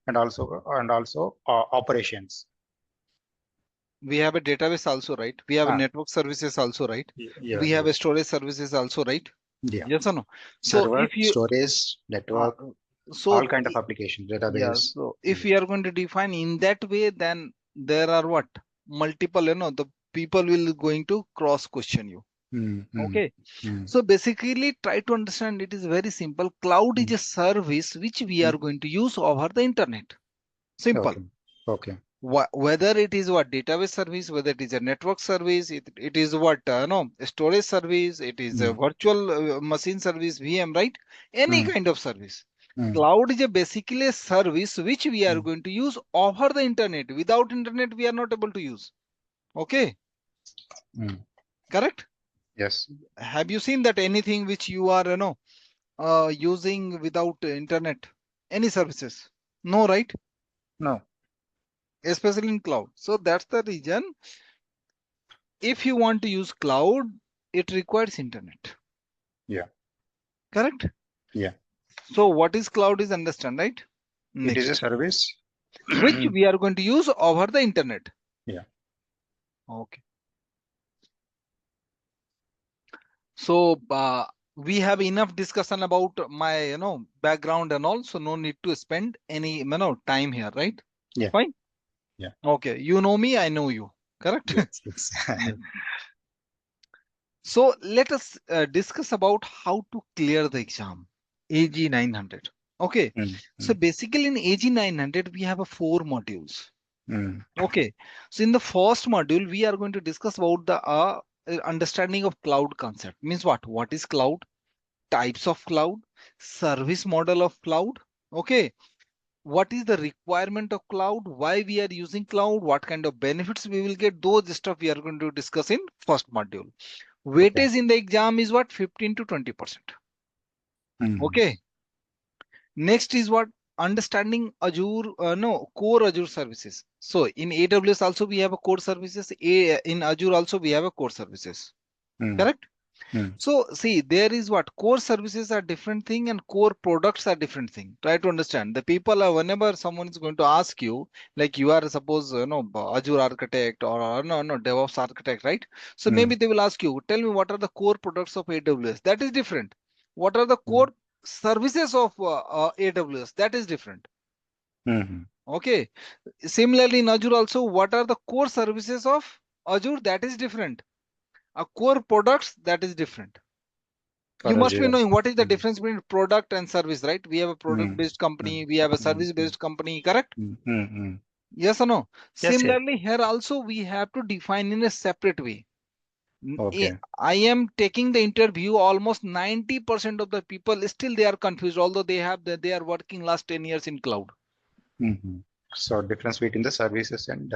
and also operations. We have a database also, right? We have a Ah, network services also, right? We yes, have a yes. storage services also, right? Yeah. Yes or no? So Server, if you storage, uh, network, so all kind of applications, yeah, database. so if Mm, we are going to define in that way, then there are what? Multiple, the people will going to cross question you. mm, mm, Okay. mm, So basically try to understand, it is very simple. Cloud is mm, a service which we are mm. going to use over the internet. Simple. Okay. Okay. Whether it is what database service, whether it is a network service, it is what no storage service, it is a Mm, virtual machine service, VM, right? Any mm, kind of service. mm, Cloud is a basically a service which we are mm, going to use over the internet. Without internet, we are not able to use. Okay, mm. correct? Yes. Have you seen that anything which you are using without internet? Any services? No, right? No. Especially in cloud. So that's the reason. If you want to use cloud, it requires internet. Yeah. Correct? Yeah. So what is cloud is understand, right? It is a Next, service. which we are going to use over the internet. Yeah. Okay. So we have enough discussion about my background and all, so no need to spend any time here, right? Yeah. Fine. Yeah. Okay. You know me, I know you. Correct? Yes. Yes. Yes. So let us discuss about how to clear the exam. AG 900. Okay. Mm, So mm, basically in AG 900, we have a 4 modules. mm. Okay. So in the first module, we are going to discuss about the understanding of cloud concept. Means what? What is cloud? Types of cloud, service model of cloud. Okay. What is the requirement of cloud? Why we are using cloud? What kind of benefits we will get? Those stuff we are going to discuss in first module. Okay. Weightage in the exam is what? 15 to 20%. Mm, Okay. Next is what? Understanding Azure, no, core Azure services. So in AWS also we have a core services. In Azure also we have a core services. mm, Correct? mm, So see, there is what? Core services are different thing and core products are different thing. Try to understand. The people are, whenever someone is going to ask you, like you are suppose, Azure architect or no, DevOps architect, right? So mm, maybe they will ask you, tell me what are the core products of AWS? That is different. What are the mm, core services of AWS? That is different. mm. Okay. Similarly in Azure also, what are the core services of Azure? That is different. A core products, that is different. You For must be Azure. knowing what is the Mm, difference between product and service, right? We have a product mm, based mm, company, we have a mm, service mm, based company, correct? mm, mm, mm. Yes or no? Yes, yes. Similarly, here also we have to define in a separate way. Okay. I am taking the interview, almost 90% of the people still they are confused, although they are working last 10 years in cloud. Mm-hmm. So difference between the services and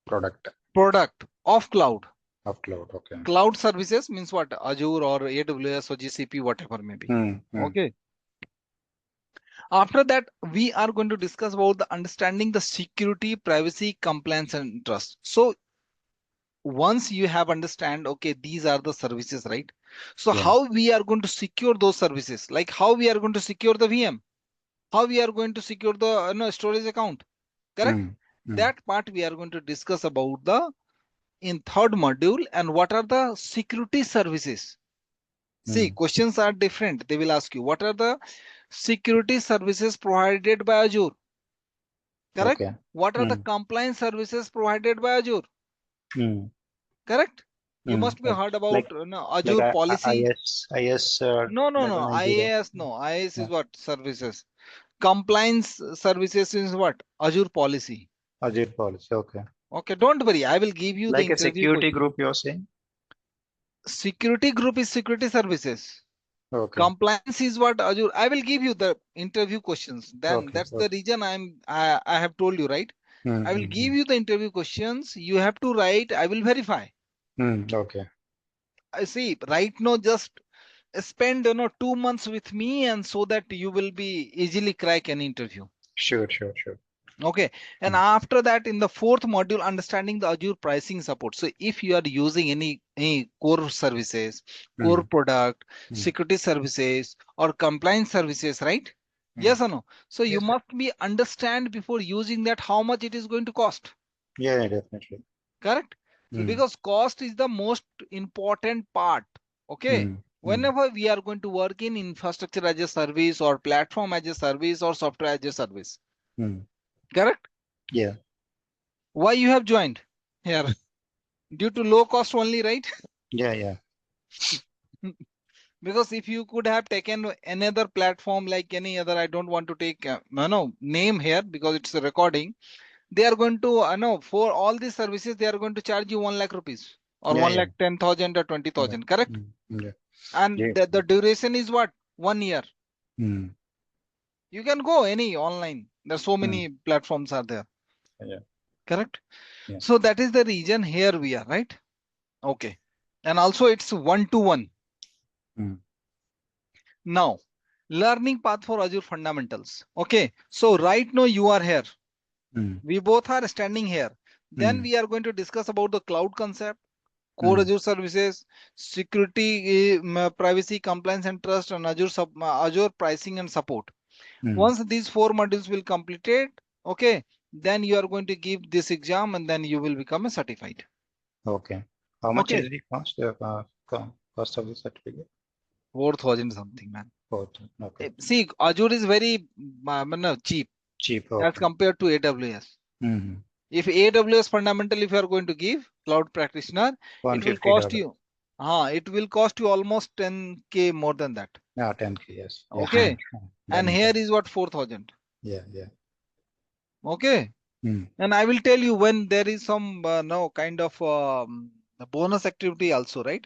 product Product of cloud. of cloud. Okay. Cloud services means what? Azure or AWS or GCP, whatever may be. Mm, mm, Okay. After that, we are going to discuss about the understanding the security, privacy, compliance, and trust. So once you have understand, okay, these are the services, right? So yeah. how we are going to secure those services? Like how we are going to secure the VM? How we are going to secure the storage account? Correct? Mm, mm, That part we are going to discuss about the in third module and what are the security services. See, mm. questions are different. They will ask you, what are the security services provided by Azure? Correct? Okay. What are the Mm, compliance services provided by Azure? mm, Correct? You mm. must be heard about Like Azure policy. IS No. 1190. IAS, no. IAS Yeah. is what? Services. Compliance services is what? Azure policy. Azure policy. Okay. Okay, don't worry. I will give you the Like a interview security question. group, you're saying? Security group is security services. Okay. Compliance is what Azure. I will give you the interview questions. Then Okay. that's the Okay. reason I have told you, right? I will give Mm-hmm. you the interview questions. You have to write. I will verify. Mm, okay. I see. Right now, just spend 2 months with me, and so that you will be easily crack an interview. Sure, sure, sure. Okay. And Mm, after that, in the fourth module, understanding the Azure pricing support. So if you are using any core services, core mm, product, mm, security services, or compliance services, right? Yes or no? So you Yes, sir. must be understand before using that how much it is going to cost. Yeah, definitely. Correct? So Mm. because cost is the most important part. Okay. Mm. Mm. Whenever we are going to work in infrastructure as a service or platform as a service or software as a service. Mm. Correct? Yeah. Why you have joined here? Due to low cost only, right? Yeah, yeah. Because if you could have taken another platform like any other, I don't want to take no name here because it's a recording. They are going to no for all these services they are going to charge you 1 lakh rupees or Yeah, 1 yeah. lakh 10,000 or Yeah. 20,000. Correct? Mm. Yeah. And Yeah. the duration is what? 1 year. Mm. You can go any online. There's so Mm. many platforms are there. Yeah. Correct? Yeah. So that is the reason here we are, right? Okay. And also it's 1-to-1. Mm. Now, learning path for Azure fundamentals. Okay. So right now you are here. Mm. We both are standing here. Then Mm. we are going to discuss about the cloud concept, core Mm. Azure services, security, privacy, compliance and trust, and Azure pricing and support. Mm. Once these four modules will completed, okay, then you are going to give this exam and then you will become a certified. Okay. How much Okay, is the cost of the certificate? 4,000 something, man. Both. Okay. See, Azure is very no, cheap Cheap. as Okay. compared to AWS. Mm-hmm. If AWS fundamental, if you are going to give cloud practitioner, it will cost $150. you. It will cost you almost 10K more than that. Yeah, 10K. Yes. Yeah. Okay. And Then here is what 4,000. yeah, yeah. Okay. Mm. And I will tell you when there is some no kind of the bonus activity also, right?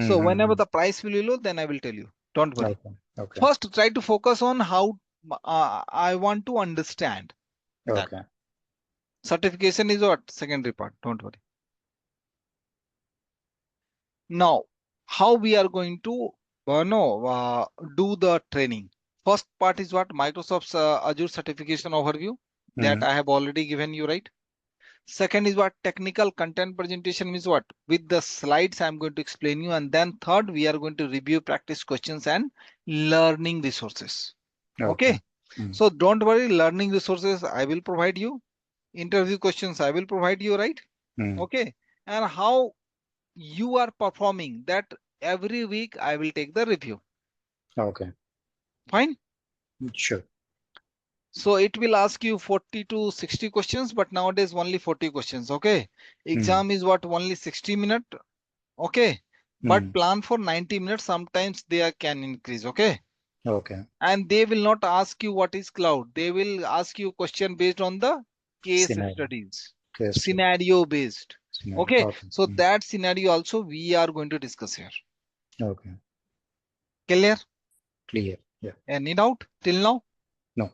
So whenever Mm-hmm. the price will be low, then I will tell you. Don't worry. Okay. Okay. First, try to focus on how I want to understand that. Okay. Certification is what? Secondary part. Don't worry. Now, how we are going to no, do the training? First part is what? Microsoft's Azure certification overview that Mm. I have already given you, right? Second is what? Technical content presentation means what? With the slides, I'm going to explain you. And then third, we are going to review practice questions and learning resources. Okay. Okay. Mm. So don't worry, learning resources I will provide you. Interview questions I will provide you, right? Mm. Okay. And how you are performing that every week I will take the review. Okay. Fine. Sure. So it will ask you 40 to 60 questions, but nowadays only 40 questions. Okay. Mm. Exam is what? Only 60 minutes. Okay. But Mm. plan for 90 minutes. Sometimes they can increase. Okay. Okay. And they will not ask you what is cloud. They will ask you question based on the case Scenario. studies, Case study. scenario based. Scenario. Okay. Okay. So Mm. that scenario also we are going to discuss here. Okay. Clear? Clear. Yeah. Any doubt till now? No.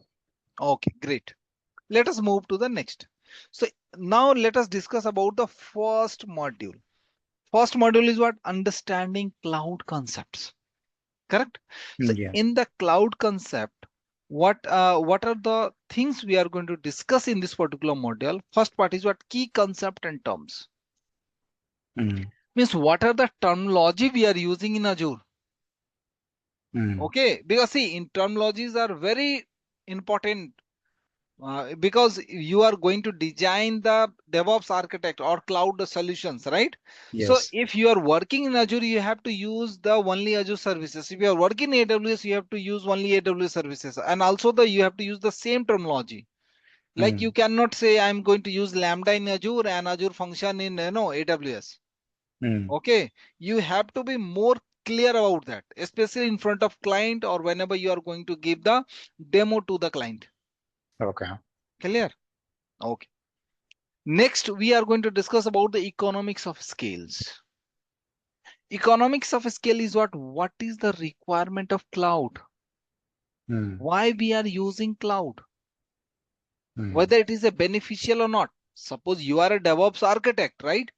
Okay, great. Let us move to the next. So now let us discuss about the first module. First module is what? Understanding cloud concepts. Correct? So Mm. Yeah. in the cloud concept, what are the things we are going to discuss in this particular module? First part is what? Key concept and terms. Mm. Means what are the terminology we are using in Azure? Mm. Okay, because see, in terminologies are very important because you are going to design the DevOps architect or cloud solutions, right? So Yes. if you are working in Azure, you have to use the only Azure services. If you are working in AWS, you have to use only AWS services. And also you have to use the same terminology. Like you Mm. cannot say I'm going to use Lambda in Azure and Azure function in AWS. Mm. Okay. You have to be more clear about that, especially in front of client or whenever you are going to give the demo to the client. Okay. Clear? Okay. Next, we are going to discuss about the economics of scales. Economics of scale is what? What is the requirement of cloud? Mm. Why we are using cloud? Mm. Whether it is a beneficial or not. Suppose you are a DevOps architect, right?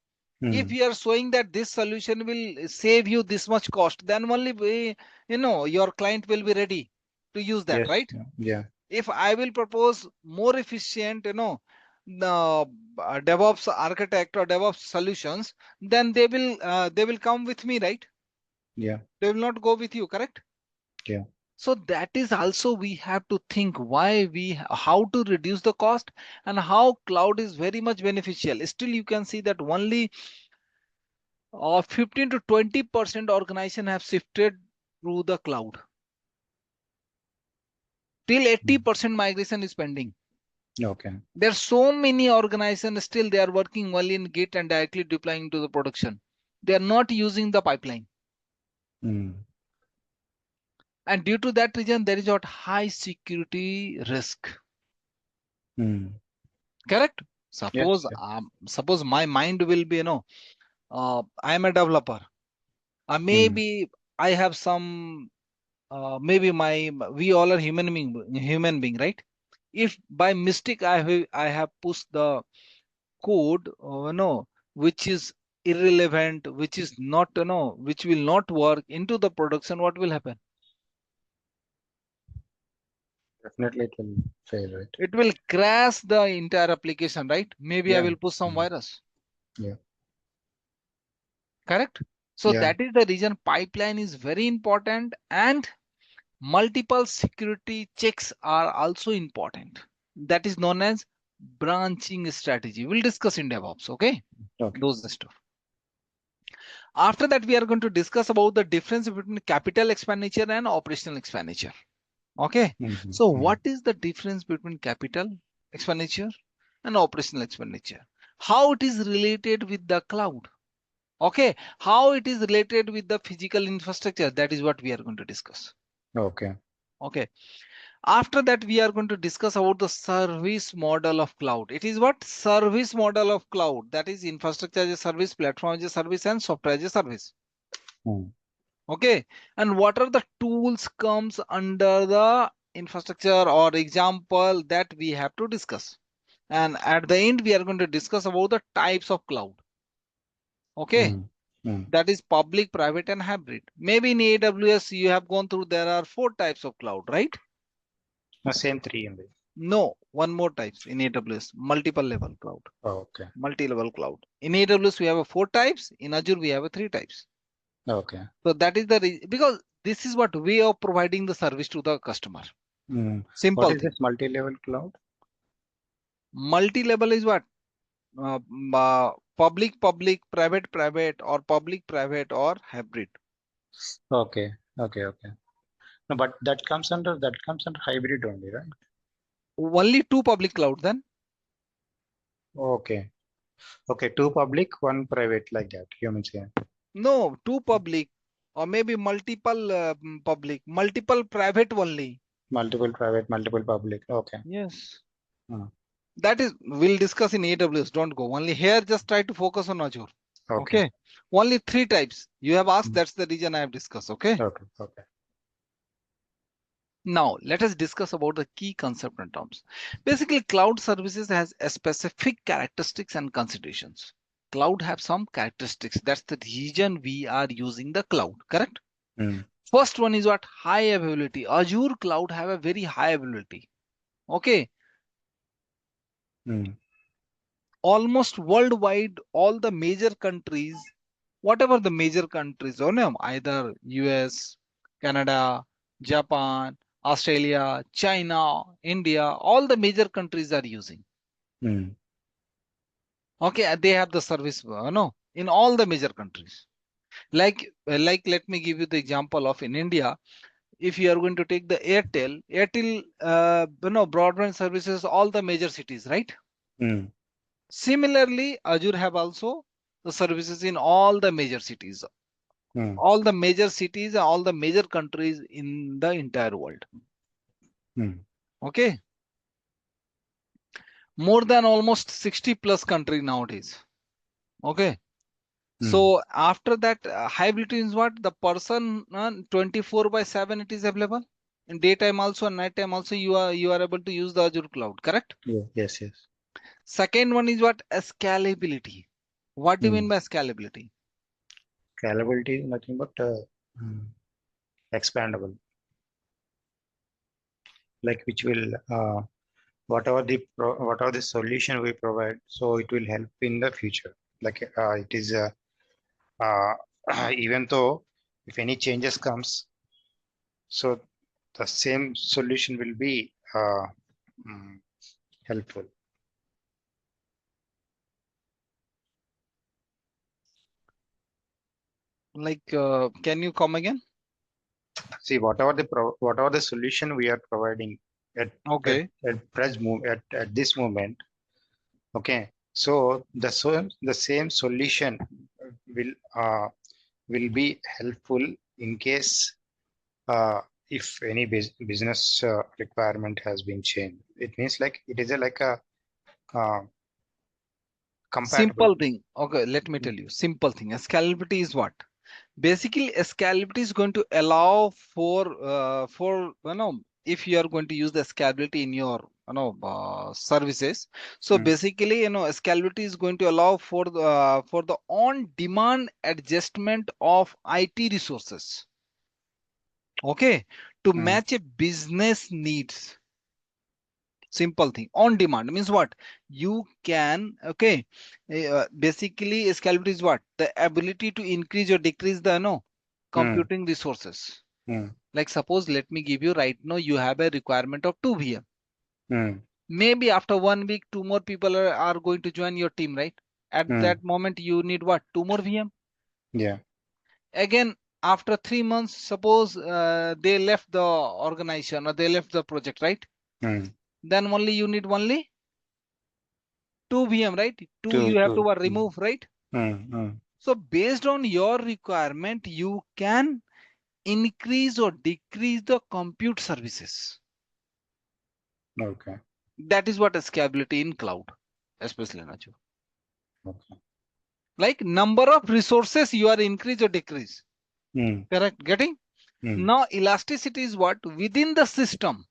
If Mm. you are showing that this solution will save you this much cost, then only your client will be ready to use that, Yes. right? Yeah. Yeah. If I will propose more efficient, the DevOps architect or DevOps solutions, then they will come with me, right? Yeah. They will not go with you, correct? Yeah. So that is also we have to think how to reduce the cost and how cloud is very much beneficial. Still, you can see that only 15 to 20% organization have shifted through the cloud. Till 80% migration is pending. Okay. There are so many organizations still they are working only in Git and directly deploying to the production. They are not using the pipeline. Mm. And due to that reason, there is a high security risk. Mm. Correct? Yes. Suppose Yes. suppose my mind will be, I am a developer. Mm. Maybe I have some maybe we all are human being, right? If by mistake I have pushed the code, which is irrelevant, which is not, which will not work into the production, what will happen? Definitely it will fail, right? It will crash the entire application, right? Maybe I Yeah. will put some Mm. virus. Yeah. Correct? So Yeah. that is the reason pipeline is very important and multiple security checks are also important. That is known as branching strategy. We'll discuss in DevOps, okay? Okay. Those stuff. After that, we are going to discuss about the difference between capital expenditure and operational expenditure. Okay. Mm-hmm. So Mm-hmm. what is the difference between capital expenditure and operational expenditure? How it is related with the cloud? Okay. How it is related with the physical infrastructure? That is what we are going to discuss. Okay. Okay. After that, we are going to discuss about the service model of cloud. It is what? Service model of cloud. That is infrastructure as a service, platform as a service, and software as a service. Mm. Okay. And what are the tools comes under the infrastructure or example that we have to discuss. And at the end, we are going to discuss about the types of cloud. Okay. Mm. Mm. That is public, private, and hybrid. Maybe in AWS, you have gone through, there are 4 types of cloud, right? Same three in the. No, one more types in AWS, multiple level cloud, Oh, okay. multi-level cloud. In AWS, we have a 4 types. In Azure, we have a 3 types. Okay. So that is the because this is what way of providing the service to the customer. Mm. What Simple is thing. this multi-level cloud? Multi-level is what? Public, public, private, private, or public, private, or hybrid. Okay. Okay. Okay. No, but that comes under hybrid only, right? Only 2 public cloud then? Okay. Okay. Two public, one private, like that. You mean saying No, 2 public, or maybe multiple public, multiple private only. multiple private, multiple public. Okay. Yes. Mm. That is, we'll discuss in AWS. Don't go. Only here, just try to focus on Azure. Okay. Okay. Only 3 types. You have asked, Mm. that's the reason I have discussed. Okay. Okay. Okay. Now, let us discuss about the key concept and terms. Basically, cloud services has a specific characteristics and considerations. Cloud have some characteristics. That's the reason we are using the cloud, correct? Mm. First one is what? High availability. Azure cloud have a very high availability. Okay. Mm. Almost worldwide, all the major countries, whatever the major countries, or no, either US, Canada, Japan, Australia, China, India, all the major countries are using. Mm. Okay, they have the service, no, in all the major countries. Like, let me give you the example of in India. If you are going to take the Airtel, broadband services, all the major cities, right? Mm. Similarly, Azure have also the services in all the major cities, Mm. all the major countries in the entire world. Mm. Okay. More than almost 60 plus country nowadays. Okay. Mm. So after that, hybrid is what? The person 24 by 7 it is available. In daytime also and nighttime also you are able to use the Azure cloud, correct? Yeah. Yes. Yes. Second one is what? Scalability. What do you mean Mm. by scalability? Scalability is nothing but mm, expandable, like which will whatever the solution we provide, so it will help in the future. Like it is uh, even though if any changes comes, so the same solution will be helpful. Like, can you come again? See, whatever the solution we are providing at Okay. at this moment, okay. So the same solution will be helpful in case if any business requirement has been changed. It means like it is like a uh, compatible. Simple thing. Okay, let me tell you. Simple thing. Scalability is what? Basically, scalability is going to allow for if you are going to use the scalability in your services. So Mm, basically, scalability is going to allow for the on-demand adjustment of IT resources. Okay, to mm, match a business needs. Simple thing. On demand means what? You can, okay. Basically, scalability is what? The ability to increase or decrease the mm, computing resources. mm, Like suppose, let me give you right now, you have a requirement of 2 VM. mm, Maybe after 1 week, 2 more people are going to join your team, right? At mm. that moment, you need what? 2 more VM. Yeah. Again, after 3 months, suppose they left the organization or they left the project, right? Mm. Then only you need only 2 VM, right? Two Two, you have to two. remove, right? Mm. So based on your requirement, you can increase or decrease the compute services. Okay. That is what is scalability in cloud, especially Nacho. Okay. Like number of resources you are increase or decrease. Mm. Correct? Getting? Mm. Now elasticity is what? Within the system.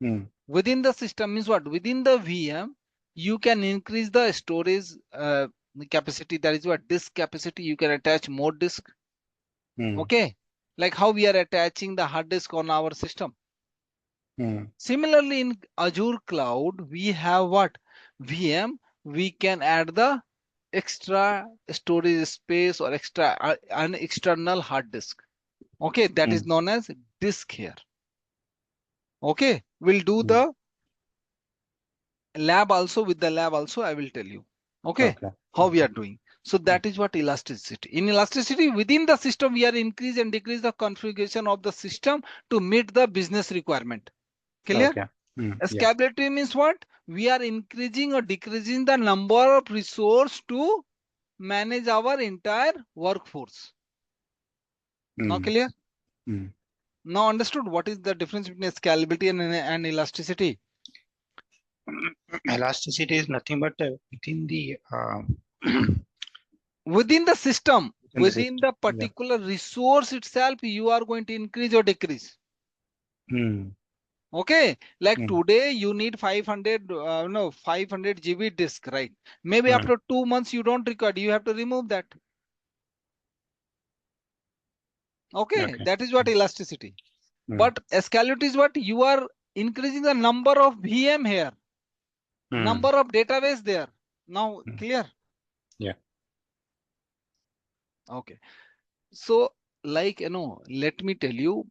Mm. Within the system means what? Within the VM, you can increase the storage capacity. That is what? Disk capacity. You can attach more disk. Mm. Okay, like how we are attaching the hard disk on our system. Mm. Similarly, in Azure cloud, we have what? VM. We can add the extra storage space or extra an external hard disk. Okay, that is Mm. known as disk here. Okay, we'll do Mm. the lab also. With the lab also, I will tell you. Okay, Okay. how we Okay. are doing. So Mm. that is what elasticity. In elasticity, within the system, we are increase and decrease the configuration of the system to meet the business requirement. Clear? Okay. Mm. Yeah. Scalability means what? We are increasing or decreasing the number of resource to manage our entire workforce. Now Mm. clear? Mm. Now understood what is the difference between scalability and elasticity? Elasticity is nothing but within the Within the system, within the within system. the Yeah. particular resource itself, you are going to increase or decrease. Mm. Okay, like Mm. today you need 500, no, 500 GB disk, right? Maybe Mm. after 2 months you don't require, you have to remove that. Okay, Okay. that is what elasticity. Mm. But scalability is what? You are increasing the number of VM here, Mm. number of database there. Now Mm. clear? Yeah. Okay. So like, let me tell you,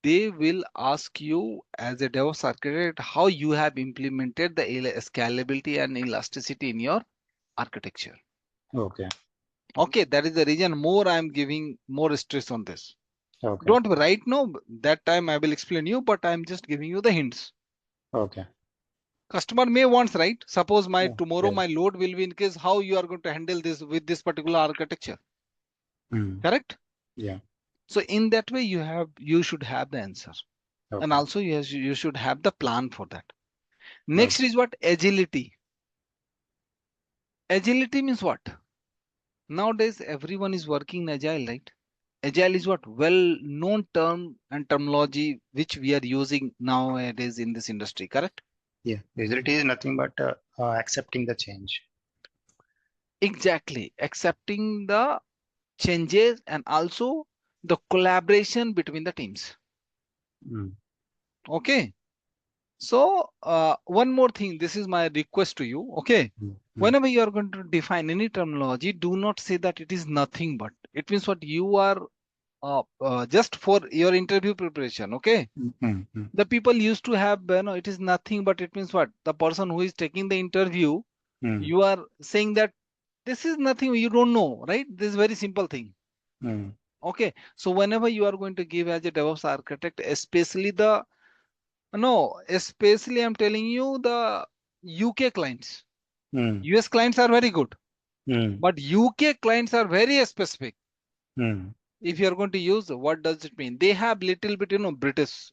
they will ask you as a DevOps architect how you have implemented the scalability and elasticity in your architecture. Okay. Okay, that is the reason more I am giving more stress on this. Okay. Don't worry, right now, that time I will explain you, but I'm just giving you the hints. Okay. Customer may wants, right? Suppose my Yeah. tomorrow Yes. my load will be in case how you are going to handle this with this particular architecture. Mm. Correct? Yeah. So in that way, you should have the answer. And Okay. also you should have the plan for that. Okay. Next is what? Agility. Agility means what? Nowadays, everyone is working in agile, right? Agile is what? Well-known term and terminology which we are using nowadays in this industry, correct? Yeah. Agility is nothing but accepting the change. Exactly. Accepting the changes and also the collaboration between the teams. Mm. Okay. So one more thing, this is my request to you. Okay. Mm. Mm. Whenever you are going to define any terminology, do not say that it is nothing but. It means what? You are just for your interview preparation, okay? The people used to have, it is nothing but it means what? The person who is taking the interview, you are saying that this is nothing, you don't know, right? This is very simple thing. Okay. So whenever you are going to give as a DevOps architect, especially especially I'm telling you the UK clients, US clients are very good, but UK clients are very specific. If you are going to use, what does it mean? They have little bit, British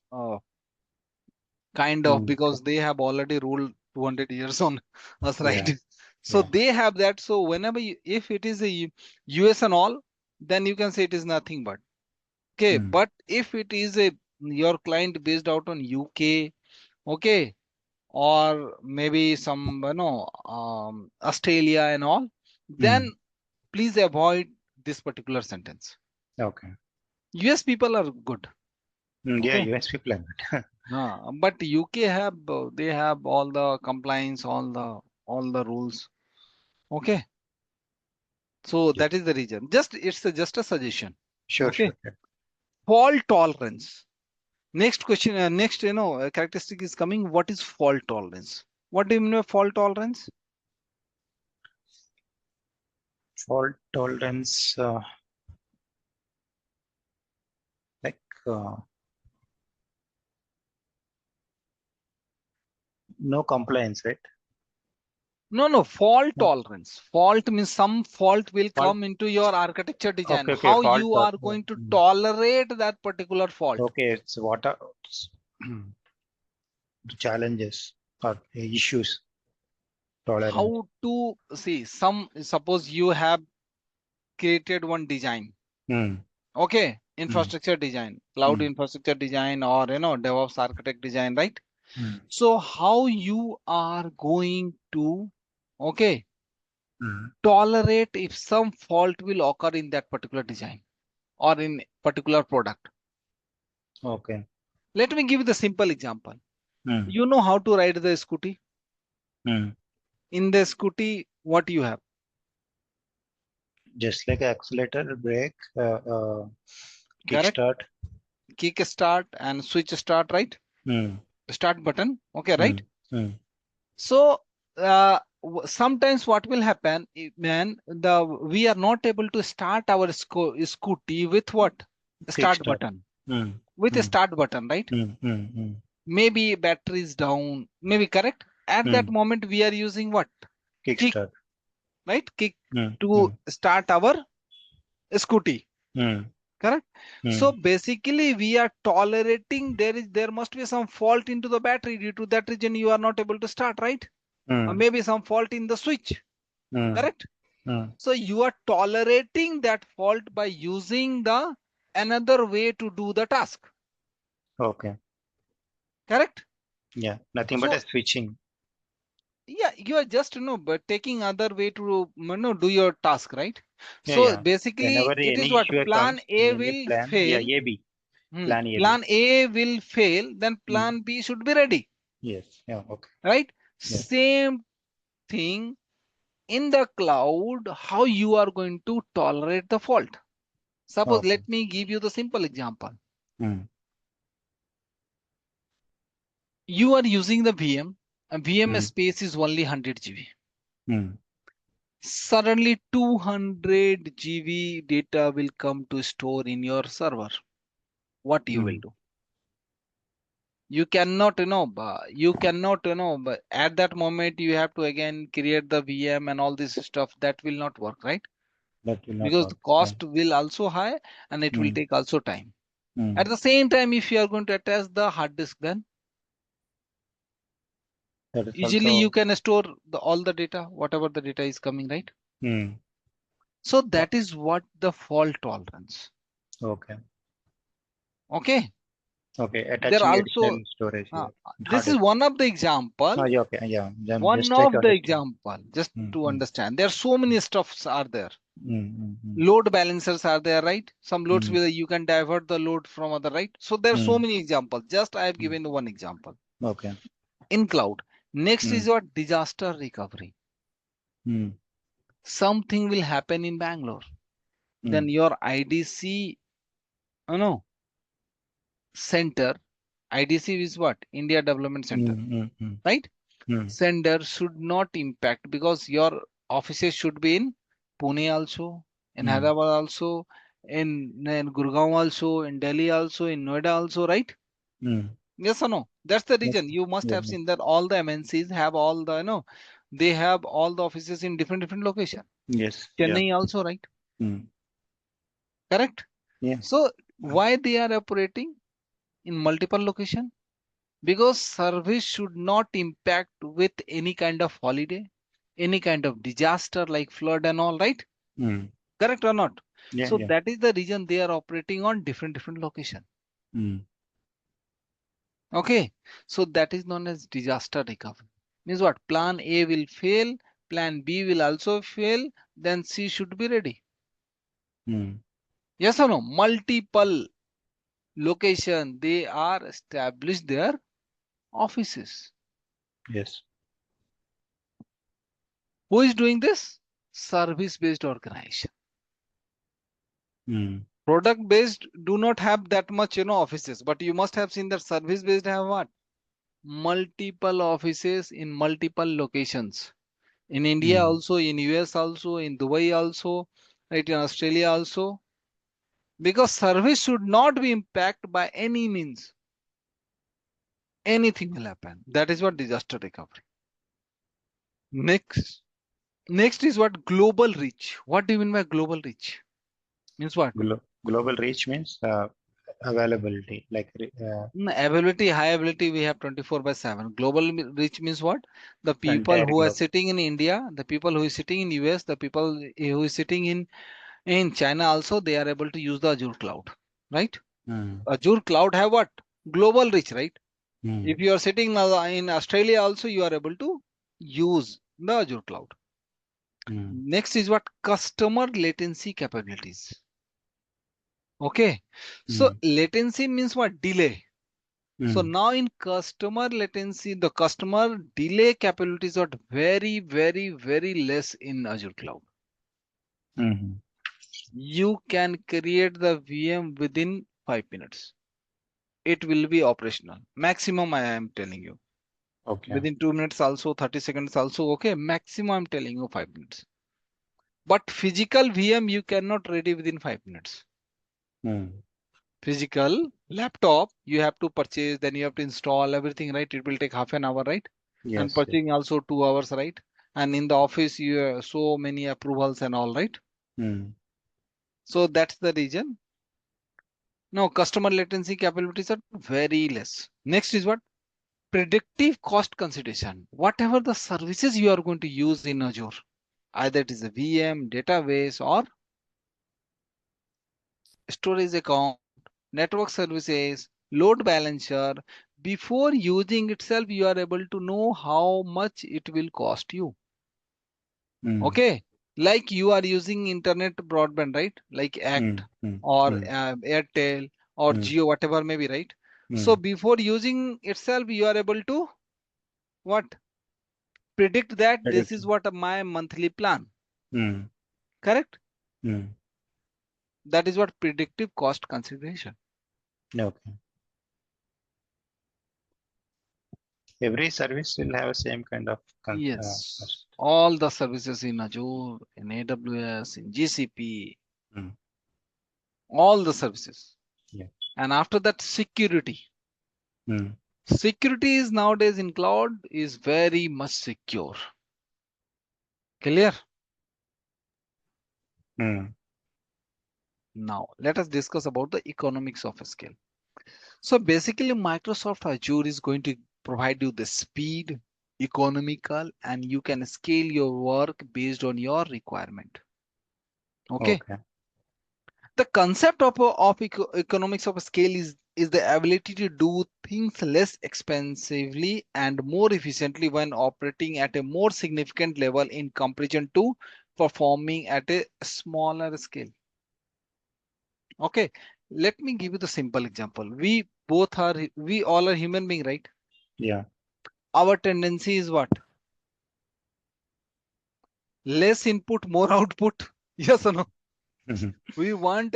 kind of, because they have already ruled 200 years on us, right? Yeah, So yeah. they have that. So whenever if it is a US and all, then you can say it is nothing but okay. But if it is a your client based out on UK, okay, or maybe some Australia and all, then please avoid this particular sentence. Okay. US people are good, Yeah, okay. US people are good. But UK have they have all the compliance, all the rules. Okay. So Yeah. that is the reason. Just just a suggestion. Sure, Okay. sure. Yeah. Fault tolerance. Next question, next characteristic is coming. What is fault tolerance? What do you mean by fault tolerance? Fault tolerance, like uh, no compliance, right? No, fault No. tolerance. Fault means some fault will Fault. come into your architecture design. Okay, okay. How Fault. you are going to tolerate that particular fault? Okay, it's what are the challenges or issues tolerance. How to see some, suppose you have created one design. Hmm. Okay, Hmm. infrastructure design, cloud Hmm. infrastructure design, or DevOps architect design, right? Hmm. So how you are going to, okay, Hmm. tolerate if some fault will occur in that particular design or in particular product? Okay. Let me give you the simple example. Hmm. You know how to ride the scooty. Hmm. In the scooty, what you have? Just like accelerator, brake, Correct? kickstart. Kick start and switch start, right? Hmm. Start button. Okay, Hmm. right? Hmm. So sometimes what will happen, man, we are not able to start our scooty with what? Start Kickstart. button. Hmm. With a Hmm. start button, right? Hmm. Hmm. Hmm. Maybe battery is down, maybe correct. At that Hmm. moment, we are using what? Kick, Kickstart. right? Kick Hmm. to Hmm. start our scooty. Hmm. Correct. Hmm. So basically, we are tolerating there must be some fault into the battery. Due to that reason, you are not able to start, right? Or Hmm. maybe some fault in the switch. Hmm. Correct. Hmm. So you are tolerating that fault by using the another way to do the task. Okay. Correct. Yeah. Nothing but So a switching. yeah, you are just but taking other way to do your task, right? Yeah. So Yeah. Whenever basically, it is any what issue plan comes in A any will plan, yeah, fail. AB. Plan AB. Plan A will fail, then Hmm. plan B should be ready, Yes. Yeah. Okay. right? Yeah. Same thing in the cloud. How you are going to tolerate the fault? Suppose, Okay. let me give you the simple example. Hmm. You are using the VM, and VM Hmm. space is only 100 GB. Hmm. Suddenly 200 GB data will come to store in your server. What you will Hmm. do? You cannot, you cannot, but at that moment you have to again create the VM and all this stuff. That will not work, right? That will not Because the work. Yeah. cost will also high and it will Hmm. take also time. Hmm. At the same time, if you are going to attach the hard disk, then That is easily you also. can store all the data, whatever the data is coming, right? Hmm. So Yeah. that is what the fault tolerance. Okay. Okay. Okay. There Attaching are additional also, storage uh, here. this Hard is disk. one of the Oh, example, yeah. Okay. Yeah. I'm one just trying to of the understand. example, just Hmm. to Hmm. understand. There are so many stuffs are there. Hmm. Hmm. Hmm. Load balancers are there, right? Some loads Hmm. where you can divert the load from other, right? So there are so Hmm. many examples. Just I have Hmm. given one example Okay. in cloud. Next Hmm. is your disaster recovery. Hmm. Something will happen in Bangalore. Hmm. Then your IDC no, center. IDC is what? India Development Center, right? Sender should not impact because your offices should be in Pune also, in Hyderabad also, in Gurgaon also, in Delhi also, in Noida also, right? Yes or no? That's the Yes. reason you must Yeah. have seen that all the MNCs have all the, they have all the offices in different location. Yes. Yeah. Chennai also, right? Mm. Correct? Yeah. So why they are operating in multiple location? Because service should not impact with any kind of holiday, any kind of disaster like flood and all, right? Mm. Correct or not? Yeah. So Yeah. that is the reason they are operating on different location. Mm. Okay, so that is known as disaster recovery. Means what? Plan A will fail, plan B will also fail, then C should be ready. Mm. Yes or no? Multiple location they are established their offices. Yes. Who is doing this? Service based organization. Mm. Product based do not have that much, offices, but you must have seen that service based have what? Multiple offices in multiple locations. In India Mm. also, in US also, in Dubai also, right, in Australia also. Because service should not be impacted by any means. Anything will happen. That is what disaster recovery. Next. Next is what? Global reach. What do you mean by global reach? Means what? Global reach means availability, like Availability, high availability, we have 24 by 7. Global reach means what? The people entire who are globe. sitting in India, the people who is sitting in US, the people who is sitting in China also, they are able to use the Azure cloud, right? Mm. Azure cloud have what? Global reach, right? Mm. If you are sitting in Australia also, you are able to use the Azure cloud. Mm. Next is what? Customer latency capabilities. Okay. So Mm. latency means what? Delay. So Mm. now in customer latency, the customer delay capabilities are very less in Azure cloud. Mm. You can create the VM within 5 minutes. It will be operational. Maximum I am telling you. Okay. Within 2 minutes also, 30 seconds also. Okay. Maximum I'm telling you 5 minutes. But physical VM you cannot ready within 5 minutes. Mm. Physical laptop you have to purchase, then you have to install everything, right? It will take half an hour, right? And Yes. Yes. purchasing also 2 hours, right? And in the office you have so many approvals and all, right? Mm. So that's the reason. No, customer latency capabilities are very less. Next is what? Predictive cost consideration. Whatever the services you are going to use in Azure, either it is a VM, database, or storage account, network services, load balancer, before using itself, you are able to know how much it will cost you. Mm. Okay. Like you are using internet broadband, right? Like Act Mm. Mm. or Mm. Airtel or Mm. Geo, whatever may be, right? So Mm. before using itself, you are able to what? Predict that this is Prediction. what my monthly plan. Mm. Correct? Mm. That is what predictive cost consideration. Okay. Every service will have same kind of Yes. cost. All the services in Azure, in AWS, in GCP, Mm. all the services. Yeah. And after that, security. Mm. Security is nowadays in cloud is very much secure. Clear? Mm. Now, let us discuss about the economics of a scale. So basically, Microsoft Azure is going to provide you the speed, economical, and you can scale your work based on your requirement. Okay. Okay. The concept of economics of scale is the ability to do things less expensively and more efficiently when operating at a more significant level in comparison to performing at a smaller scale. Okay, let me give you the simple example. We all are human being, right? Yeah. Our tendency is what? Less input, more output. Yes or no? Mhm. We want,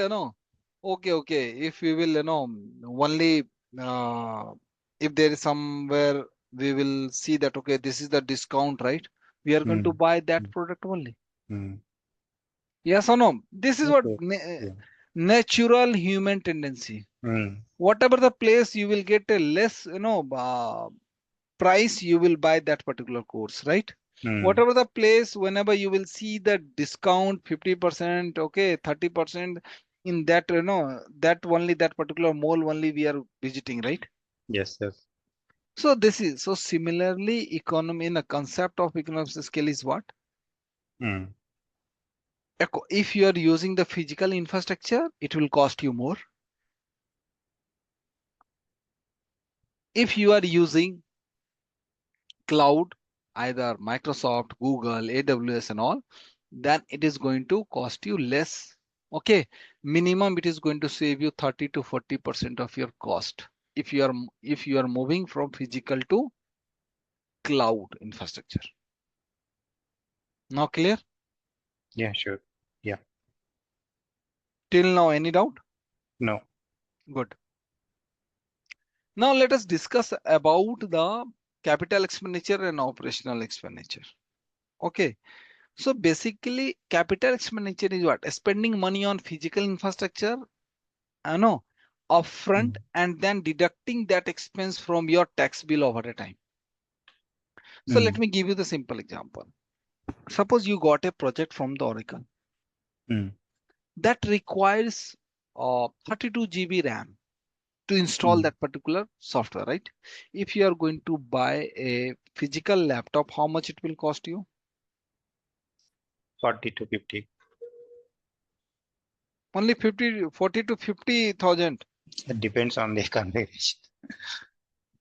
Okay. If we will, only uh, if there is somewhere we will see that, okay, this is the discount, right? We are going to Mm, buy that mm, product only. mm. Yes or no? This is what Okay. Yeah. natural human tendency. Mm, Whatever the place you will get a less, price, you will buy that particular course, right? mm. Whatever the place, whenever you will see the discount 50%, okay, 30%, in that, that only, that particular mall only we are visiting, right? Yes, yes. So this is, so similarly, economy, in the concept of economies of scale is what? Mm, If you are using the physical infrastructure, it will cost you more. If you are using cloud, either Microsoft, Google, AWS and all, then it is going to cost you less. Okay. Minimum it is going to save you 30 to 40% of your cost if you are moving from physical to cloud infrastructure. Now clear? yeah, sure. Yeah. Till now, any doubt? No. Good. Now let us discuss about the capital expenditure and operational expenditure. Okay. So basically, capital expenditure is what? Spending money on physical infrastructure, I know, upfront, Mm, and then deducting that expense from your tax bill over a time. So let mm, me give you the simple example. Suppose you got a project from the Oracle mm, that requires 32 GB RAM to install mm. that particular software, right? If you are going to buy a physical laptop, how much it will cost you? 40 to 50. Only 40 to 50,000. It depends on the configuration.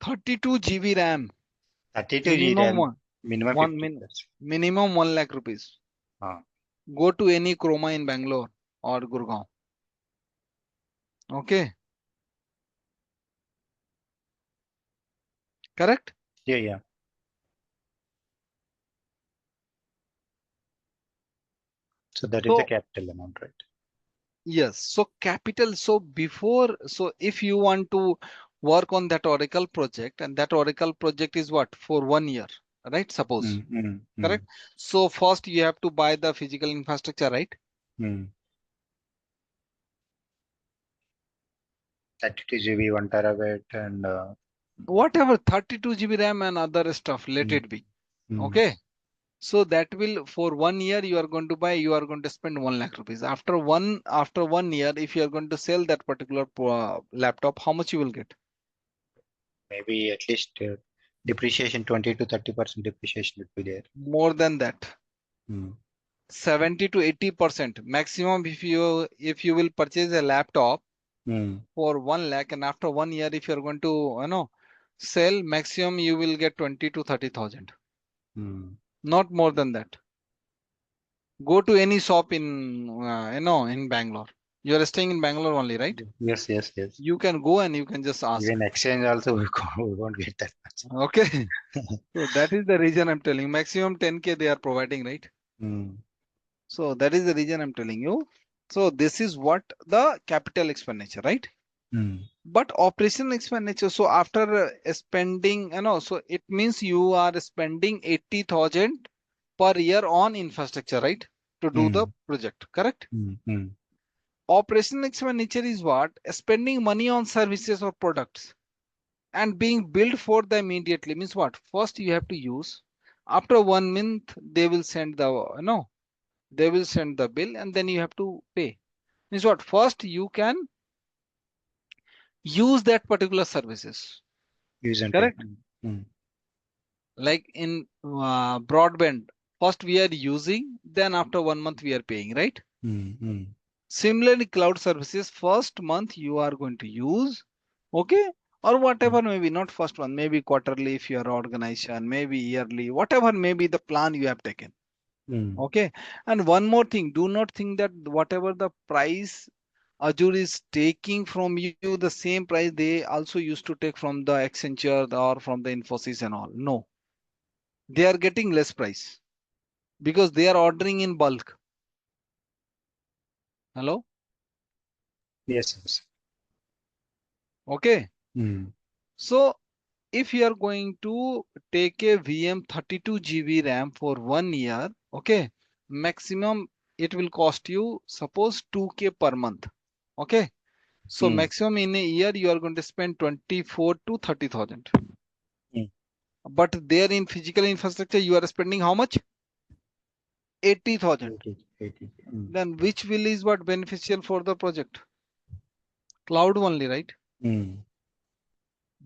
32 GB RAM, 32 G minimum RAM, one, minimum one 50 min, plus. minimum 1 lakh rupees. Ah, Go to any Chroma in Bangalore or Gurgaon. Okay, correct? yeah, yeah. So that is the So capital amount, right? yes, so capital. So before, so if you want to work on that Oracle project, and that Oracle project is what, for 1 year, right? Suppose, Mm, mm, mm, correct? So first you have to buy the physical infrastructure, right? mm. 32 GB, 1 terabyte, and Whatever, 32 GB RAM and other stuff, let mm, it be. mm. Okay. So that will, for 1 year you are going to buy, you are going to spend 1 lakh rupees. After 1 year, if you are going to sell that particular laptop, how much you will get? Maybe at least depreciation 20 to 30% depreciation would be there. More than that. Mm, 70 to 80% maximum. If you will purchase a laptop mm, for 1 lakh, and after 1 year, if you're going to, sell, maximum you will get 20 to 30,000, mm. not more than that. Go to any shop in, in Bangalore. You're staying in Bangalore only, right? Yes, yes, yes. You can go and you can just ask. Even exchange also we won't get that much. Okay. So that is the reason I'm telling, maximum 10K they are providing, right? Mm, So that is the reason I'm telling you. So this is what the capital expenditure, right? mm, But operational expenditure, so after spending, so it means you are spending 80,000 per year on infrastructure, right? To do the mm, project, correct? mm, mm, Operational expenditure is what? Spending money on services or products and being billed for them immediately. Means what? First you have to use. After 1 month, they will send the, they will send the bill and then you have to pay. Means what? First you can use that particular services, use and pay. correct? Mm, Like in broadband, first we are using, then after 1 month we are paying, right? mm, mm, Similarly, cloud services, first month you are going to use, okay? Or mm, whatever, maybe not first one, maybe quarterly if your organization, maybe yearly, whatever may be the plan you have taken. mm. Okay. And one more thing, do not think that whatever the price Azure is taking from you, the same price they also used to take from the Accenture or from the Infosys and all. No, they are getting less price because they are ordering in bulk. Hello? Yes, yes. Okay. Mm. So if you are going to take a VM 32 GB RAM for 1 year, okay, maximum it will cost you suppose 2K per month. Okay. So Mm. maximum in a year you are going to spend 24 to 30,000. Mm. But there in physical infrastructure you are spending how much? 80,000. 80, 80. Mm. Then which will is what beneficial for the project? Cloud only, right? Mm.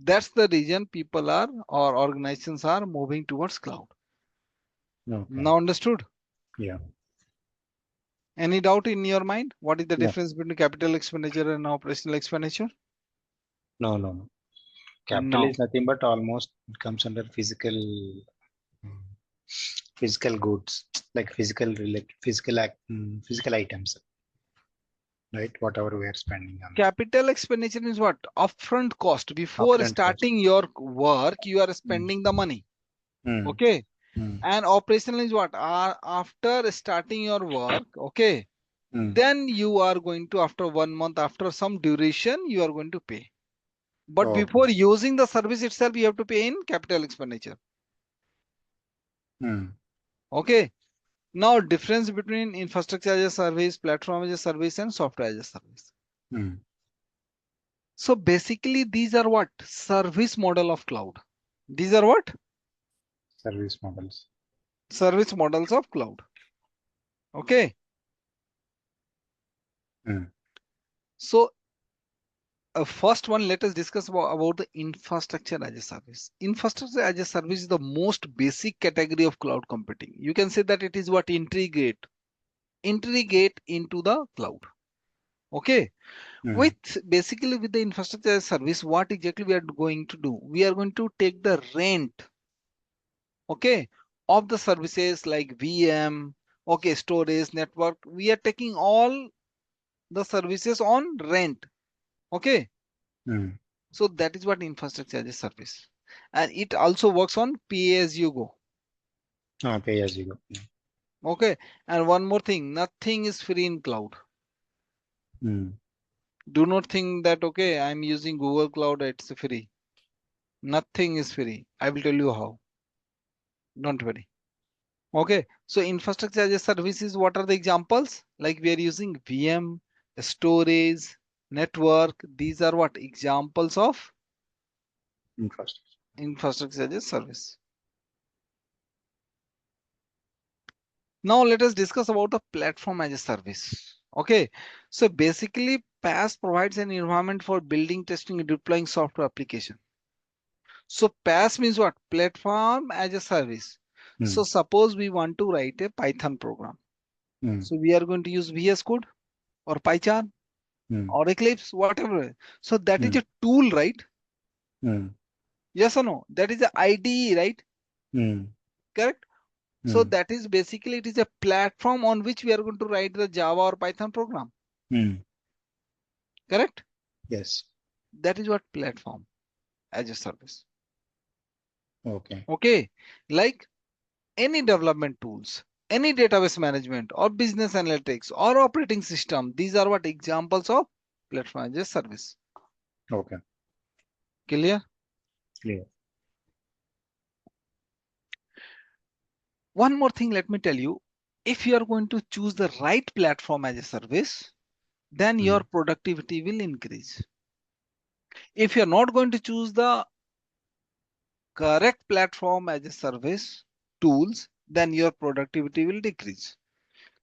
That's the reason people are or organizations are moving towards cloud. Okay. Now understood? Yeah. Any doubt in your mind? What is the No, difference between capital expenditure and operational expenditure? no, no, no. Capital No. is nothing but almost it comes under physical, mm, physical goods, like physical items, right? Whatever we are spending on that. Capital expenditure is what? Upfront cost. Before Upfront cost. starting your work, you are Mm. spending the money. Mm. Okay. Mm. And operational is what? After starting your work, okay, Mm. then you are going to, after 1 month, after some duration, you are going to pay. But Okay. before using the service itself, you have to pay in capital expenditure. Mm. Okay. Now, difference between infrastructure as a service, platform as a service, and software as a service. Mm. So basically, these are what? Service model of cloud. These are what? Service models. Service models of cloud. Okay. Mm. So first one, let us discuss about the infrastructure as a service. Infrastructure as a service is the most basic category of cloud computing. You can say that it is what integrate into the cloud. Okay. Mm. With basically with the infrastructure as a service, what exactly we are going to do? We are going to take the rent, okay, of the services like VM, okay, storage, network. We are taking all the services on rent. Okay. Mm. So that is what infrastructure as a service. And it also works on pay as you go. Pay as you go. Yeah. Okay. And one more thing, nothing is free in cloud. Mm. Do not think that, okay, I'm using Google Cloud, it's free. Nothing is free. I will tell you how. Don't worry. Okay. So infrastructure as a service is what are the examples? Like we are using VM, storage, network. These are what examples of Infrastructure. infrastructure as a service. Now let us discuss about the platform as a service. Okay, so basically PaaS provides an environment for building, testing, and deploying software application. So PaaS means what? Platform as a service. So Mm. suppose we want to write a Python program. Mm. So we are going to use VS Code or PyCharm Mm. or Eclipse, whatever. So that is Mm. a tool, right? Mm. Yes or no? That is a IDE, right? Mm. Correct? So Mm. that is basically it is a platform on which we are going to write the Java or Python program. Mm. Correct? Yes. That is what platform as a service. Okay. Okay. Like any development tools, any database management or business analytics or operating system. These are what examples of platform as a service. Okay. Clear? Clear. One more thing, let me tell you. If you are going to choose the right platform as a service, then your Mm. productivity will increase. If you're not going to choose the correct platform as a service tools, then your productivity will decrease.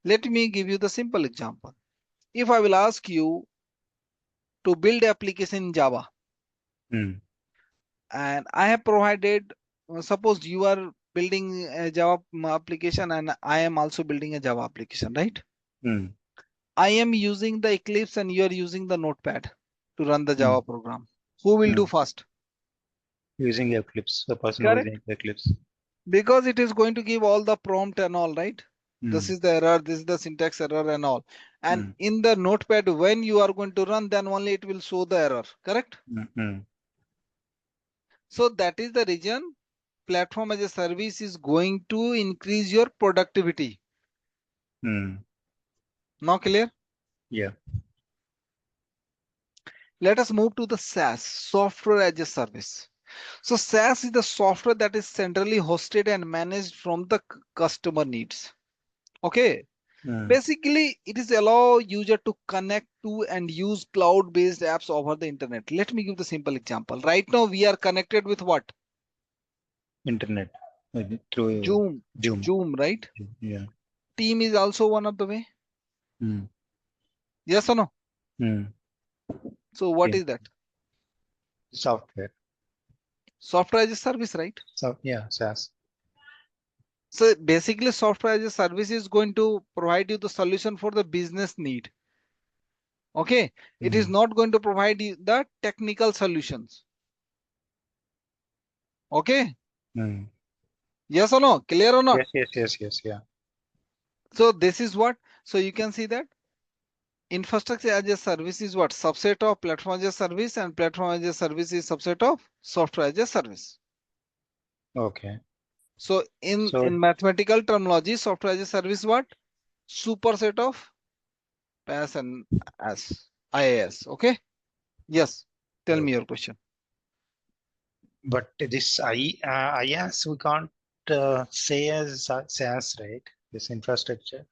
Let me give you the simple example. If I will ask you to build application in Java Mm. and I have provided, suppose you are building a Java application and I am also building a Java application, right? Mm. I am using the Eclipse and you are using the Notepad to run the Mm. Java program. Who will do Mm. first? Using Eclipse, the person who is Correct? using Eclipse. Because it is going to give all the prompt and all, right? This Mm. is the error, this is the syntax error and all. And Mm. in the Notepad, when you are going to run, then only it will show the error. Correct? Mm. Mm. So that is the reason platform as a service is going to increase your productivity. Mm. Now clear? Yeah. Let us move to the SaaS, software as a service. So SaaS is the software that is centrally hosted and managed from the customer needs. Okay. Basically, it is allow user to connect to and use cloud-based apps over the internet. Let me give the simple example. Right now, we are connected with what? Internet through Zoom. Zoom. Zoom, right? Yeah. Team is also one of the way. Mm. Yes or no? Mm. So what Yeah. is that? Software. Software as a service, right? So yeah, SaaS. So basically, software as a service is going to provide you the solution for the business need. Okay. It is Mm. not going to provide you the technical solutions. Okay. Mm. Yes or no? Clear or not? Yes, yes, yes, yes, yeah. So this is what. So you can see that infrastructure as a service is what? Subset of platform as a service, and platform as a service is subset of software as a service. Okay. So in So, mathematical terminology, software as a service what? Superset of PaaS and as IaaS. Okay. Yes. Tell me your question. but this IaaS we can't say as SaaS, right? This infrastructure.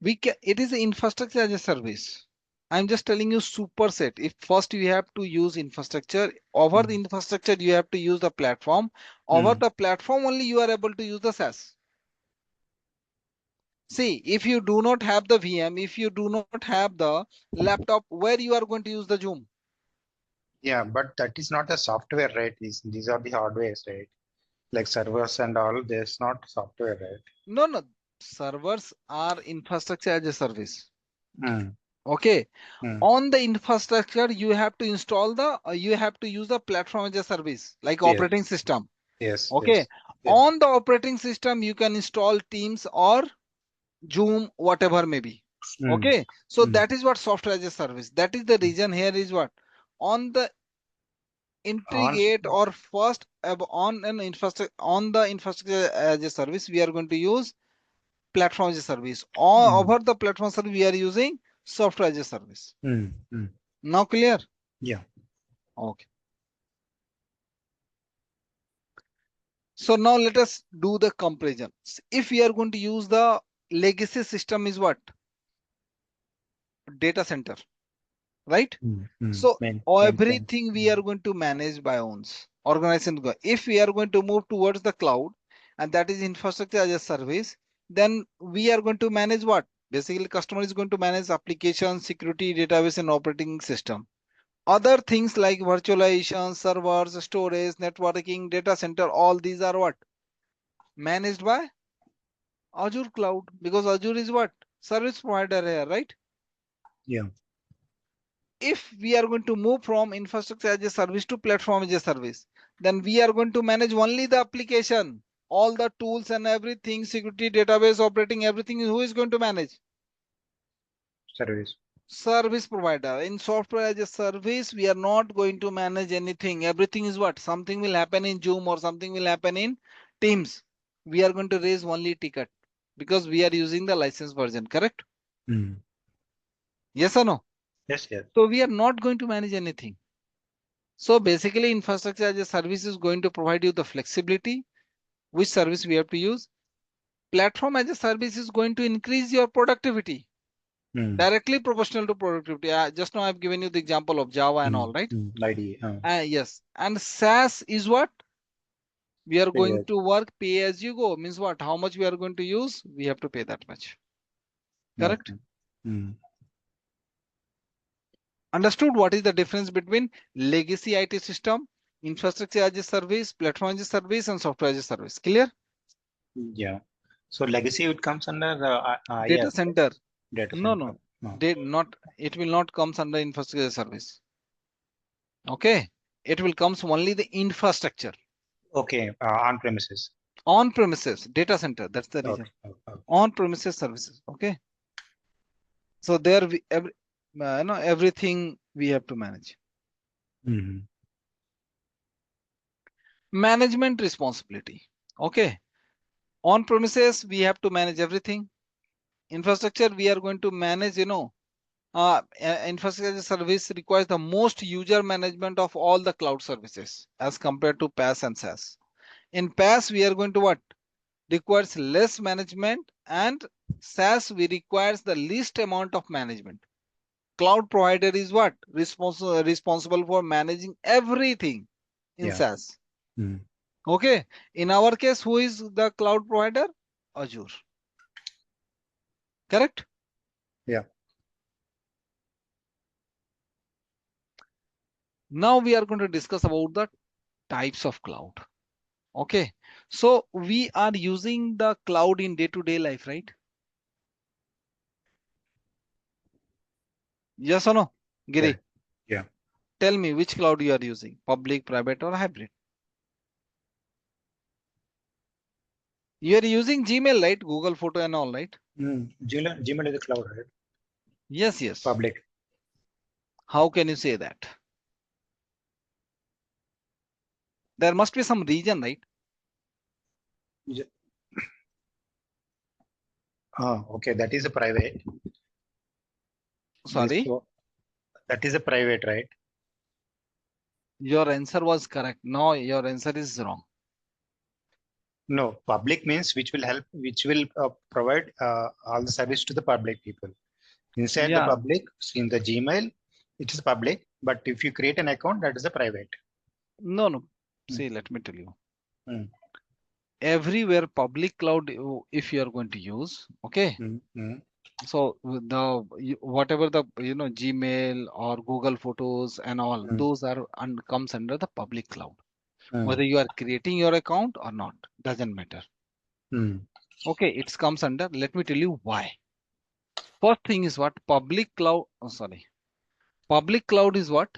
We can, it is infrastructure as a service. I'm just telling you superset. If first you have to use infrastructure, over the Mm. infrastructure you have to use the platform. Over Mm. the platform only you are able to use the SaaS. See, if you do not have the VM, if you do not have the laptop, where you are going to use the Zoom? Yeah, but that is not the software, right? These are the hardwares, right? Like servers and all. There's not software, right? No, no. Servers are infrastructure as a service. Mm. Okay. Mm. On the infrastructure, you have to install the, you have to use the platform as a service, like Yes, operating system. yes, Okay. yes, yes. On the operating system, you can install Teams or Zoom, whatever may be. Mm. Okay. So Mm. that is what software as a service. That is the reason here is what? On the On. integrate or first on an infrastructure, on the infrastructure as a service, we are going to use platform as a service. Or Mm. over the platform service, we are using software as a service. Mm. Mm. Now clear? Yeah. Okay. So now let us do the comparison. If we are going to use the legacy system is what? Data center, right? Mm. Mm. So Mainframe. everything we are going to manage by owns organization. If we are going to move towards the cloud, and that is infrastructure as a service, then we are going to manage what? Basically, customer is going to manage application, security, database, and operating system. Other things like virtualization, servers, storage, networking, data center, all these are what? Managed by Azure cloud, because Azure is what? Service provider here, right? Yeah. If we are going to move from infrastructure as a service to platform as a service, then we are going to manage only the application, all the tools and everything, security, database, operating, everything. Who is going to manage? Service. Service provider. In software as a service, we are not going to manage anything. Everything is what? Something will happen in Zoom or something will happen in Teams. We are going to raise only ticket because we are using the license version, correct? Mm. Yes or no? Yes, yes. So we are not going to manage anything. So basically, infrastructure as a service is going to provide you the flexibility, which service we have to use. Platform as a service is going to increase your productivity, Mm. directly proportional to productivity. Just now I've given you the example of Java and Mm. all, right? Mm. ID. Yes. And SaaS is what? We are going Yes. to work pay as you go. Means what? How much we are going to use? We have to pay that much. Correct? Okay. Mm. Understood what is the difference between legacy IT system, infrastructure as a service, platform as a service, and software as a service? Clear? Yeah. So legacy it comes under the Data yes, right? center. Data No, center. no. No. They not, it will not comes under infrastructure as a service. Okay. It will comes only the infrastructure. Okay. On premises. On premises, data center. That's the reason. Okay. Okay. Okay. On premises services. Okay. So there we everything we have to manage. Mhm. Management responsibility. Okay. On premises, we have to manage everything. Infrastructure, we are going to manage, Infrastructure as a service requires the most user management of all the cloud services as compared to PaaS and SaaS. In PaaS, we are going to what? Requires less management, and SaaS we requires the least amount of management. Cloud provider is what? Responsible for managing everything in Yeah. SaaS. Mm. Okay. In our case, who is the cloud provider? Azure. Correct? Yeah. Now we are going to discuss about the types of cloud. Okay. So we are using the cloud in day-to-day life, right? Yes or no? Yeah. Giri, Yeah. tell me which cloud you are using, public, private, or hybrid? You are using Gmail, right? Google Photo and all, right? Gmail is a cloud, right? Yes, yes. Public. How can you say that? There must be some reason, right? J- okay, that is a private. This Sorry, that is a private, right? your answer was correct. No, your answer is wrong. No, public means which will provide all the service to the public people. Inside the Yeah, public, in the Gmail, it is public. But if you create an account, that is a private. no, no. Mm, See, let me tell you. mm, Everywhere public cloud, if you are going to use, okay. mm, mm, So whatever the Gmail or Google Photos and all, mm, those are comes under the public cloud. mm, Whether you are creating your account or not, doesn't matter. mm. Okay, it comes under. Let me tell you why. First thing is what public cloud. Oh, sorry, public cloud is what?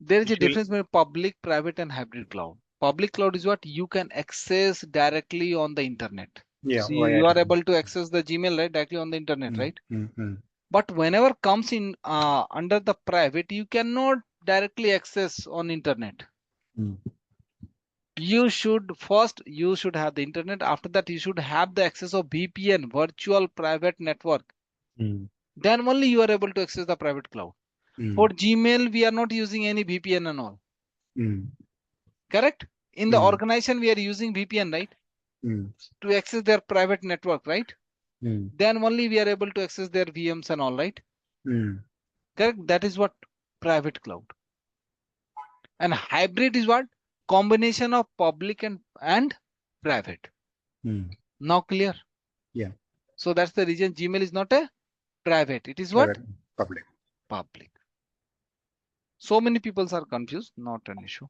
There is a It will, difference between public, private, and hybrid cloud. Public cloud is what you can access directly on the internet. yeah, So why I you are don't. able to access the Gmail right directly on the internet, Mm, right? mm, mm, But whenever comes in under the private, you cannot directly access on internet. mm, You should have the internet. After that, you should have the access of VPN, virtual private network. mm, Then only you are able to access the private cloud. For mm, Gmail, we are not using any VPN and all. mm, Correct? In the mm, organization, we are using VPN, right? mm, To access their private network, right? mm, Then only we are able to access their VMs and all, right? mm, Correct? That is what private cloud. And hybrid is what? Combination of public and private. mm. Now clear? Yeah, So that's the reason Gmail is not a private. It is what? private, public. Public. So many people are confused. Not an issue.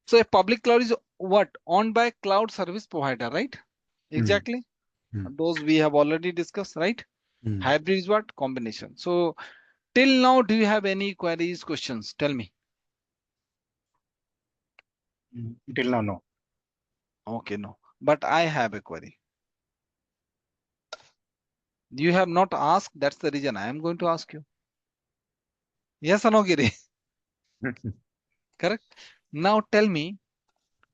So a public cloud is what? Owned by cloud service provider, right? Mm, Exactly. mm, Those we have already discussed, right? mm. Hybrid is what? Combination. So till now, do you have any queries, questions? Tell me. Till now, no. Okay, no. But I have a query. You have not asked. That's the reason I am going to ask you. Yes or no, Giri? Correct. Now tell me,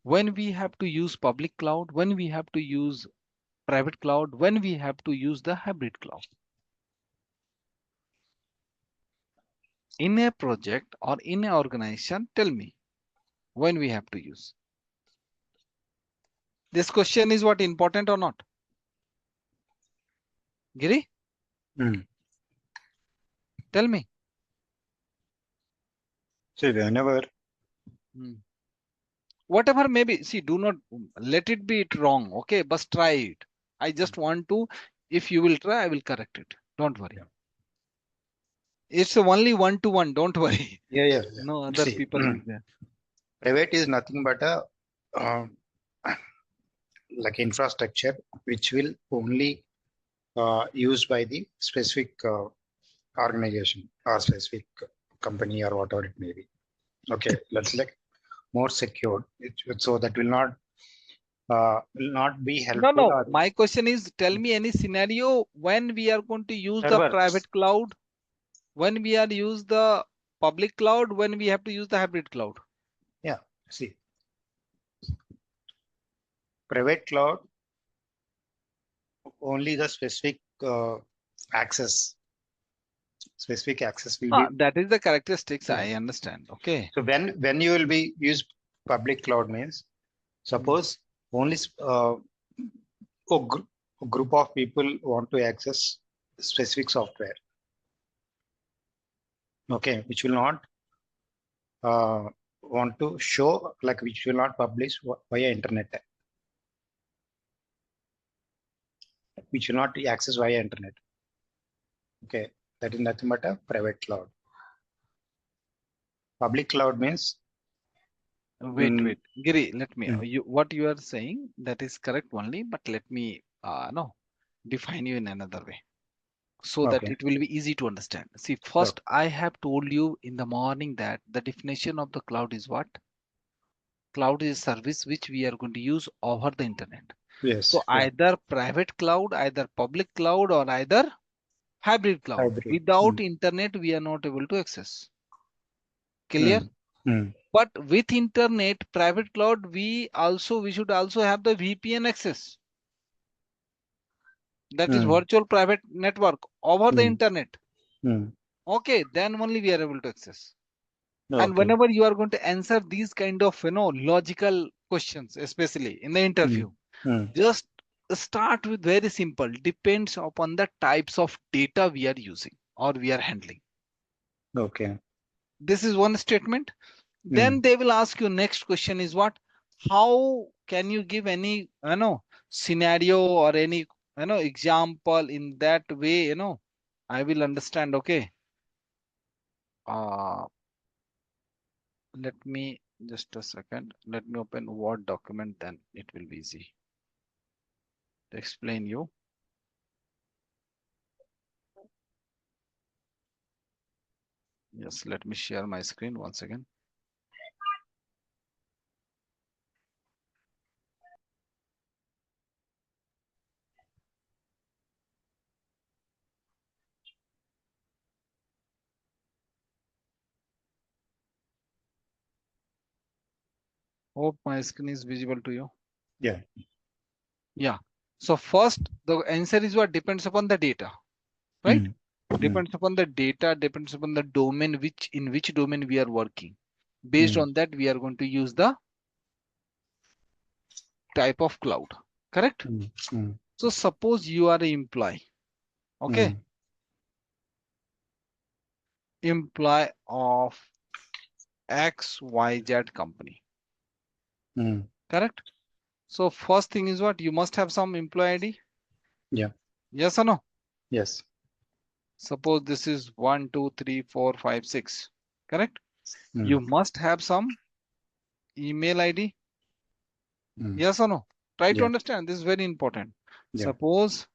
when we have to use public cloud, when we have to use private cloud, when we have to use the hybrid cloud. In a project or in an organization, tell me when we have to use. This question is what important or not? Giri, Mm. tell me. So whenever, Hmm. Whatever maybe, see, do not let it be it wrong. Okay, but try it. I just want to, if you will try, I will correct it. Don't worry. yeah, It's only one to one. Don't worry. yeah, yeah. No other See, people is there. private is nothing but a uh, like infrastructure which will only used by the specific organization or specific company or whatever it may be. Okay, let's like more secured. So that will not be No, helpful no. or My question is, tell me any scenario when we are going to use the server. private cloud, when we are use the public cloud, when we have to use the hybrid cloud. Yeah, see, private cloud only the specific access, specific access will be. That is the characteristics. Yeah. I understand. Okay. So when you will be use public cloud means, suppose only a group of people want to access specific software, okay, which will not uh, want to show, like which will not publish via internet, which will not access via internet. Okay, that is nothing but a private cloud. Public cloud means Wait. Giri, let me, mm, what you are saying, that is correct only, but let me, no, define you in another way so that okay, it will be easy to understand. See, okay, first, I have told you in the morning that the definition of the cloud is what? Cloud is a service which we are going to use over the internet. yes, So yeah, either private cloud, either public cloud, or either hybrid cloud. hybrid. Without internet, we are not able to access. Clear? Mm, mm, But with internet, private cloud, we should also have the VPN access. That is mm, virtual private network over the mm, internet. mm. Okay, then only we are able to access. And Okay. whenever you are going to answer these kind of logical questions, especially in the Mm, interview, mm, just start with very simple. Depends upon the types of data we are using or we are handling. okay. This is one statement. Mm, Then they will ask you next question is what? How can you give any scenario or any example in that way? I will understand. Okay. Uh, let me just a second. Let me open Word document. Then it will be easy to explain you. Yes. Let me share my screen once again. Hope my screen is visible to you. yeah. Yeah. So first, the answer is what depends upon the data, right? Mm, mm, Depends upon the data, depends upon the domain, which domain we are working. Based mm, on that, we are going to use the type of cloud, correct? mm, mm, So suppose you are an employee, okay? mm, Employee of XYZ company, mm. correct? So first thing is what? You must have some employee ID. Yeah. Yes or no? Yes. Suppose this is 1, 2, 3, 4, 5, 6, correct? Mm, You must have some email ID. mm. Yes or no? Try to Yeah. understand. This is very important. Yeah. Suppose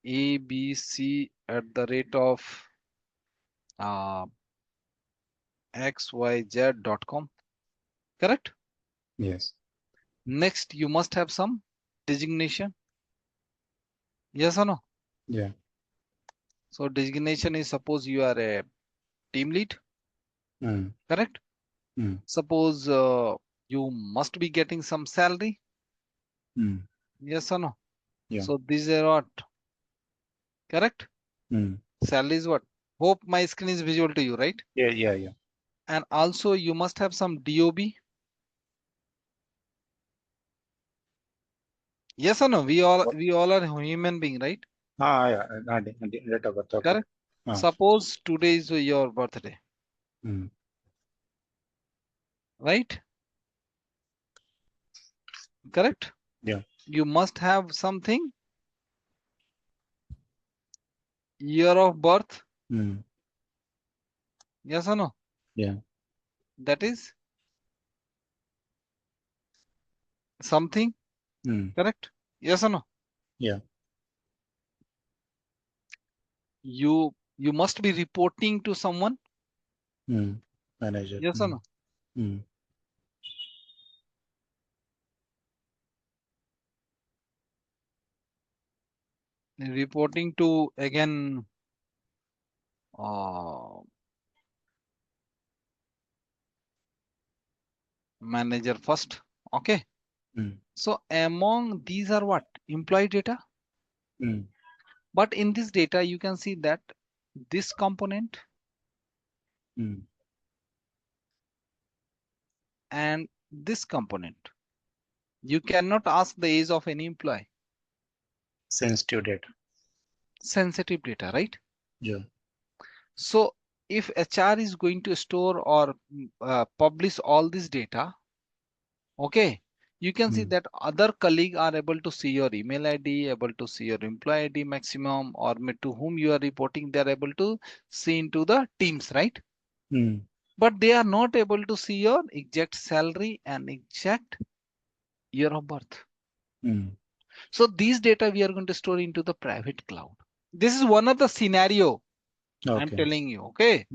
ABC at the rate of uh, xyz.com, correct? Yes. Next, you must have some designation. Yes or no? Yeah. So designation is suppose you are a team lead, Mm, correct? mm, Suppose you must be getting some salary. mm. Yes or no? Yeah. So these are what? Correct? Mm. Salary is what? Hope my screen is visual to you, right? Yeah. Yeah. Yeah. And also you must have some DOB. Yes or no? What? We all are human being, right? Yeah. Date of birth. Okay. Correct? Ah. Suppose today is your birthday, Mm. right? Correct? Yeah. You must have something, year of birth. Mm. Yes or no? Yeah. That is something, Mm. correct? Yes or no? Yeah. You must be reporting to someone. Mm. Manager. Yes or Mm. no? Mm. Reporting to again uh, manager first. Okay. Mm. So among these are what? Employee data. Mm. But in this data, you can see that this component and this component, you cannot ask the age of any employee. Sensitive data. Sensitive data, right? Yeah. So if HR is going to store or publish all this data, okay, you can see that other colleague are able to see your email ID, able to see your employee ID maximum, or to whom you are reporting, they are able to see into the teams, right? But they are not able to see your exact salary and exact year of birth. So these data we are going to store into the private cloud. This is one of the scenario I'm Okay. telling you, okay?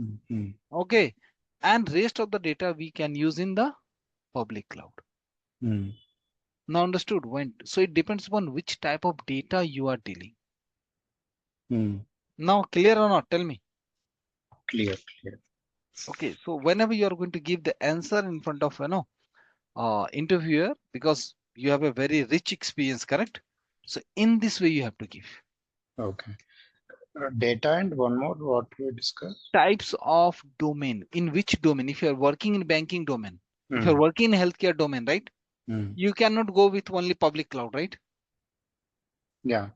Okay. And rest of the data we can use in the public cloud. Now understood when, so it depends upon which type of data you are dealing. Now clear or not? Tell me. Clear. Okay. So whenever you are going to give the answer in front of, interviewer, because you have a very rich experience, correct? So in this way you have to give. Okay. Data and one more, what we discussed? Types of domain. In which domain? If you are working in banking domain, if you're working in healthcare domain, right? You cannot go with only public cloud, right? Yeah.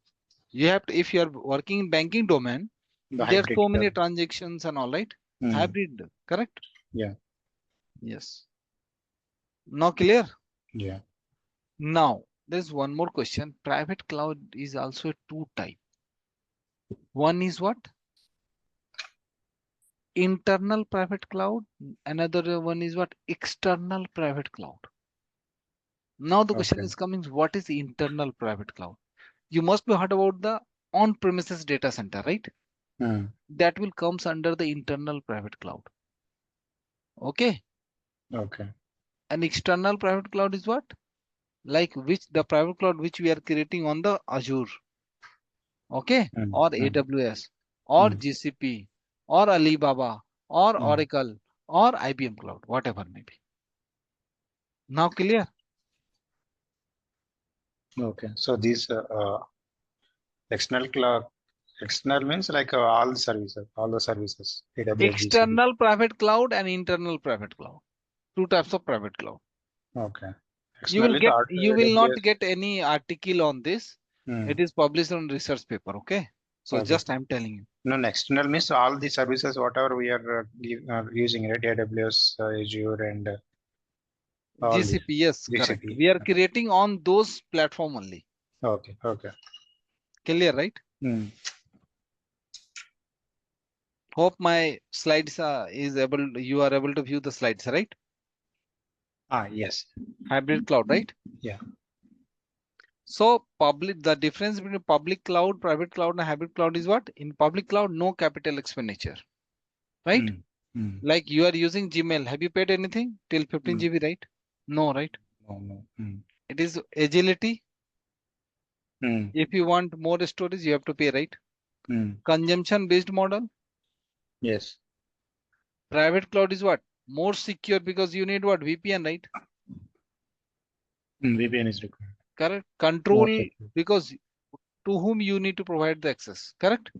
You have to, if you are working in banking domain, The there are hybrid so many cloud. transactions and all, right? Hybrid, correct? Yeah. Yes. Now clear? Yeah. Now, there's one more question. Private cloud is also two type. One is what? Internal private cloud. Another one is what? External private cloud. Now the question Okay. is coming, what is internal private cloud? You must be heard about the on-premises data center, right? That will comes under the internal private cloud. Okay. Okay. And external private cloud is what? Like which the private cloud which we are creating on the Azure, okay, or AWS, or GCP, or Alibaba, or Oracle, or IBM Cloud, whatever may be. Now clear? Okay. So these external cloud, external means like all the services, AWS, GCP. External private cloud and internal private cloud. Two types of private cloud. Okay. You External will is get, you will not AWS. get any article on this. It is published on research paper, okay? So Okay. just I'm telling you. No, external means all the services, whatever we are using, right? AWS, Azure, and all these. GCP, yes, correct. GCP. We are creating on those platform only. Okay. Okay. Clear, right? Hope my slides is able, you are able to view the slides, right? Yes. Hybrid cloud, right? Yeah. So public, the difference between public cloud, private cloud, and hybrid cloud is what? In public cloud, no capital expenditure, right? Like you are using Gmail. Have you paid anything till 15 GB, right? No, right? No. It is agility. If you want more storage, you have to pay, right? Consumption based model. Yes. Private cloud is what? More secure because you need what? VPN, right? VPN is required. Correct. More Control secure. because to whom you need to provide the access, correct?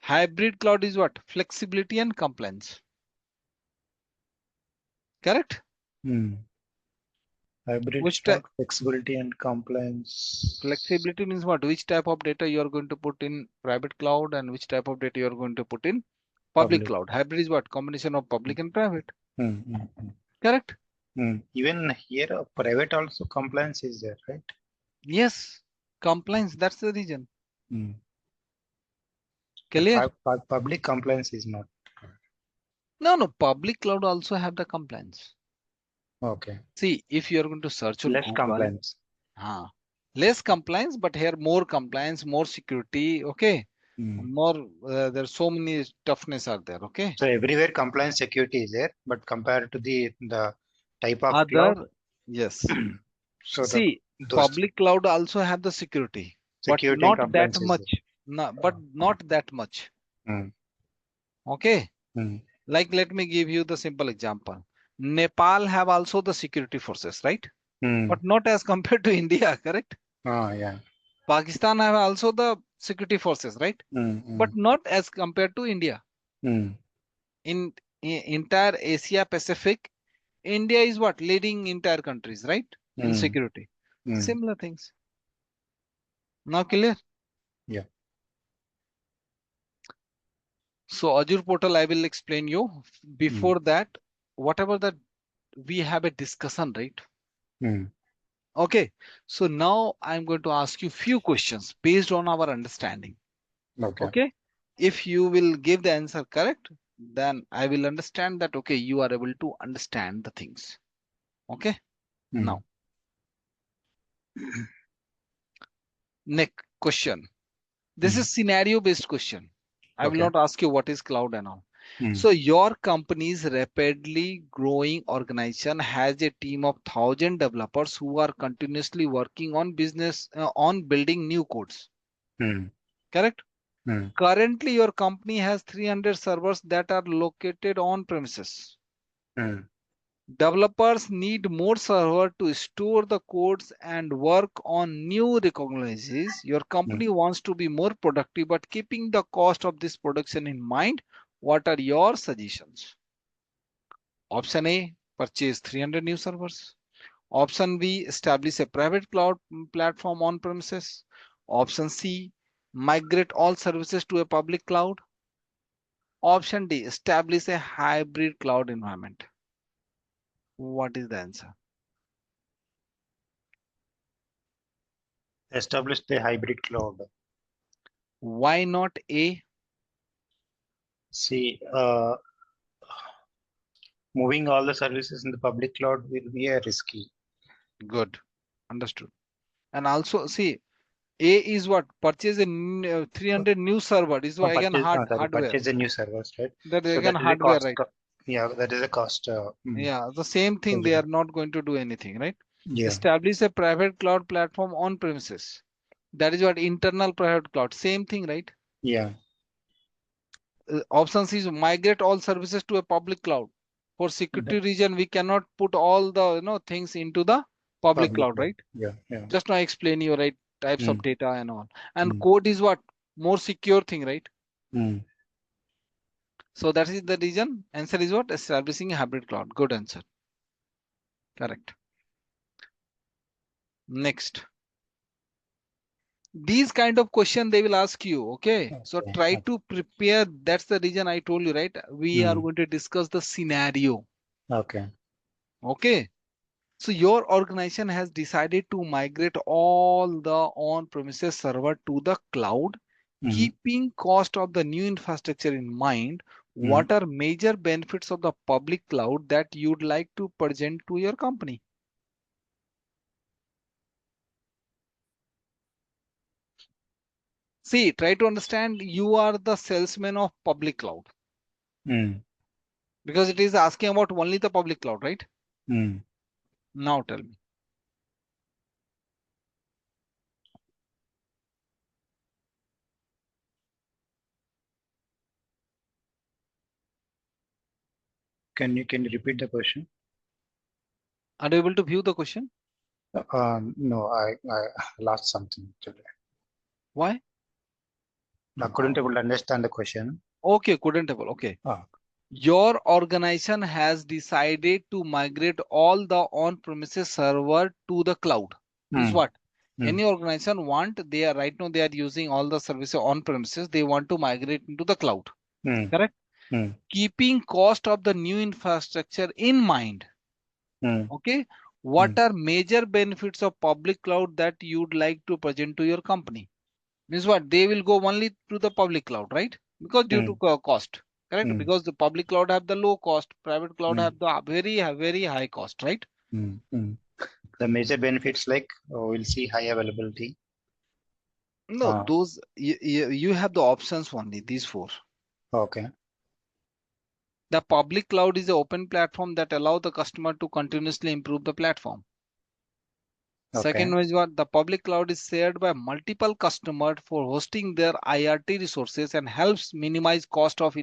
Hybrid cloud is what? Flexibility and compliance. Correct? Hybrid Which cloud, flexibility and compliance. flexibility means what? Which type of data you are going to put in private cloud and which type of data you are going to put in public cloud. Hybrid is what? Combination of public and private. Correct? Even here, private also compliance is there, right? Yes. Compliance, that's the reason. Clear? Public compliance is not. No. Public cloud also have the compliance. Okay. See, if you are going to search on Less Google, compliance. less compliance, but here more compliance, more security. Okay. More, there's so many toughness are there. Okay. So everywhere compliance security is there, but compared to the type of Other, cloud, yes. so See, those public cloud also have the security, but security and not that compliance is much. No, but not that much. there. Okay. Like, let me give you the simple example. Nepal have also the security forces, right? But not as compared to India, correct? Yeah. Pakistan have also the security forces, right? But not as compared to India. In entire Asia Pacific, India is what? Leading entire countries, right? In security. Similar things. Now clear? Yeah. So Azure portal, I will explain you. Before that, whatever that we have a discussion, right? Okay. So now I'm going to ask you few questions based on our understanding. Okay. Okay. If you will give the answer correct, then I will understand that, okay, you are able to understand the things. Okay. Now, next question. This is scenario based question. I will Okay. not ask you what is cloud and all. So your company's rapidly growing organization has a team of 1,000 developers who are continuously working on business on building new codes. Correct? Currently, your company has 300 servers that are located on premises. Developers need more server to store the codes and work on new recognitions. Your company wants to be more productive, but keeping the cost of this production in mind. What are your suggestions? Option A, purchase 300 new servers. Option B, establish a private cloud platform on premises. Option C, migrate all services to a public cloud. Option D, establish a hybrid cloud environment. What is the answer? Establish the hybrid cloud. Why not A? See, moving all the services in the public cloud will be a risky. Good. Understood. And also, see, A is what? Purchase a 300 new server. Is what again Sorry, hardware. purchase a new servers, right? That is So again that is a hardware, cost. right? Yeah, that is a cost. Yeah, the same thing. They Positive. are not going to do anything, right? Yeah, Establish a private cloud platform on premises. That is what internal private cloud. Same thing, right? yeah, Option C is migrate all services to a public cloud. For the security reason, we cannot put all the things into the public public cloud, cloud. right? Yeah, yeah. Just now explain you, right? Types of Mm, data and all. And mm, code is what? More secure thing, right? mm. So that is the reason. Answer is what? Establishing a hybrid cloud. Good answer. Correct. Next. These kind of question they will ask you. Okay. So Okay, try okay. to prepare. That's the reason I told you, right? We are Mm, going to discuss the scenario. okay. Okay. So your organization has decided to migrate all the on-premises server to the cloud, Mm, keeping cost of the new infrastructure in mind. mm. What are major benefits of the public cloud that you'd like to present to your company? See, try to understand you are the salesman of public cloud Mm, because it is asking about only the public cloud, right? mm. Now tell me. Can you repeat the question? Are you able to view the question? No, I lost something today. Why? I couldn't able to understand the question. Okay, couldn't able. Okay. Ah, Your organization has decided to migrate all the on-premises server to the cloud. Means mm, what? mm, Any organization they are right now they are using all the services on premises. They want to migrate into the cloud. mm, Correct? mm, Keeping cost of the new infrastructure in mind. mm, Okay. What mm, are major benefits of public cloud that you'd like to present to your company? Means what? They will go only to the public cloud, right? Because due to mm, cost, correct? mm, Because the public cloud have the low cost, private cloud mm, have the very high cost, right? mm. The major benefits like we'll see high availability. No, Uh, those you have the options only, these four. okay, The public cloud is an open platform that allow the customer to continuously improve the platform. okay. Second one is what the public cloud is shared by multiple customers for hosting their IRT resources and helps minimize cost of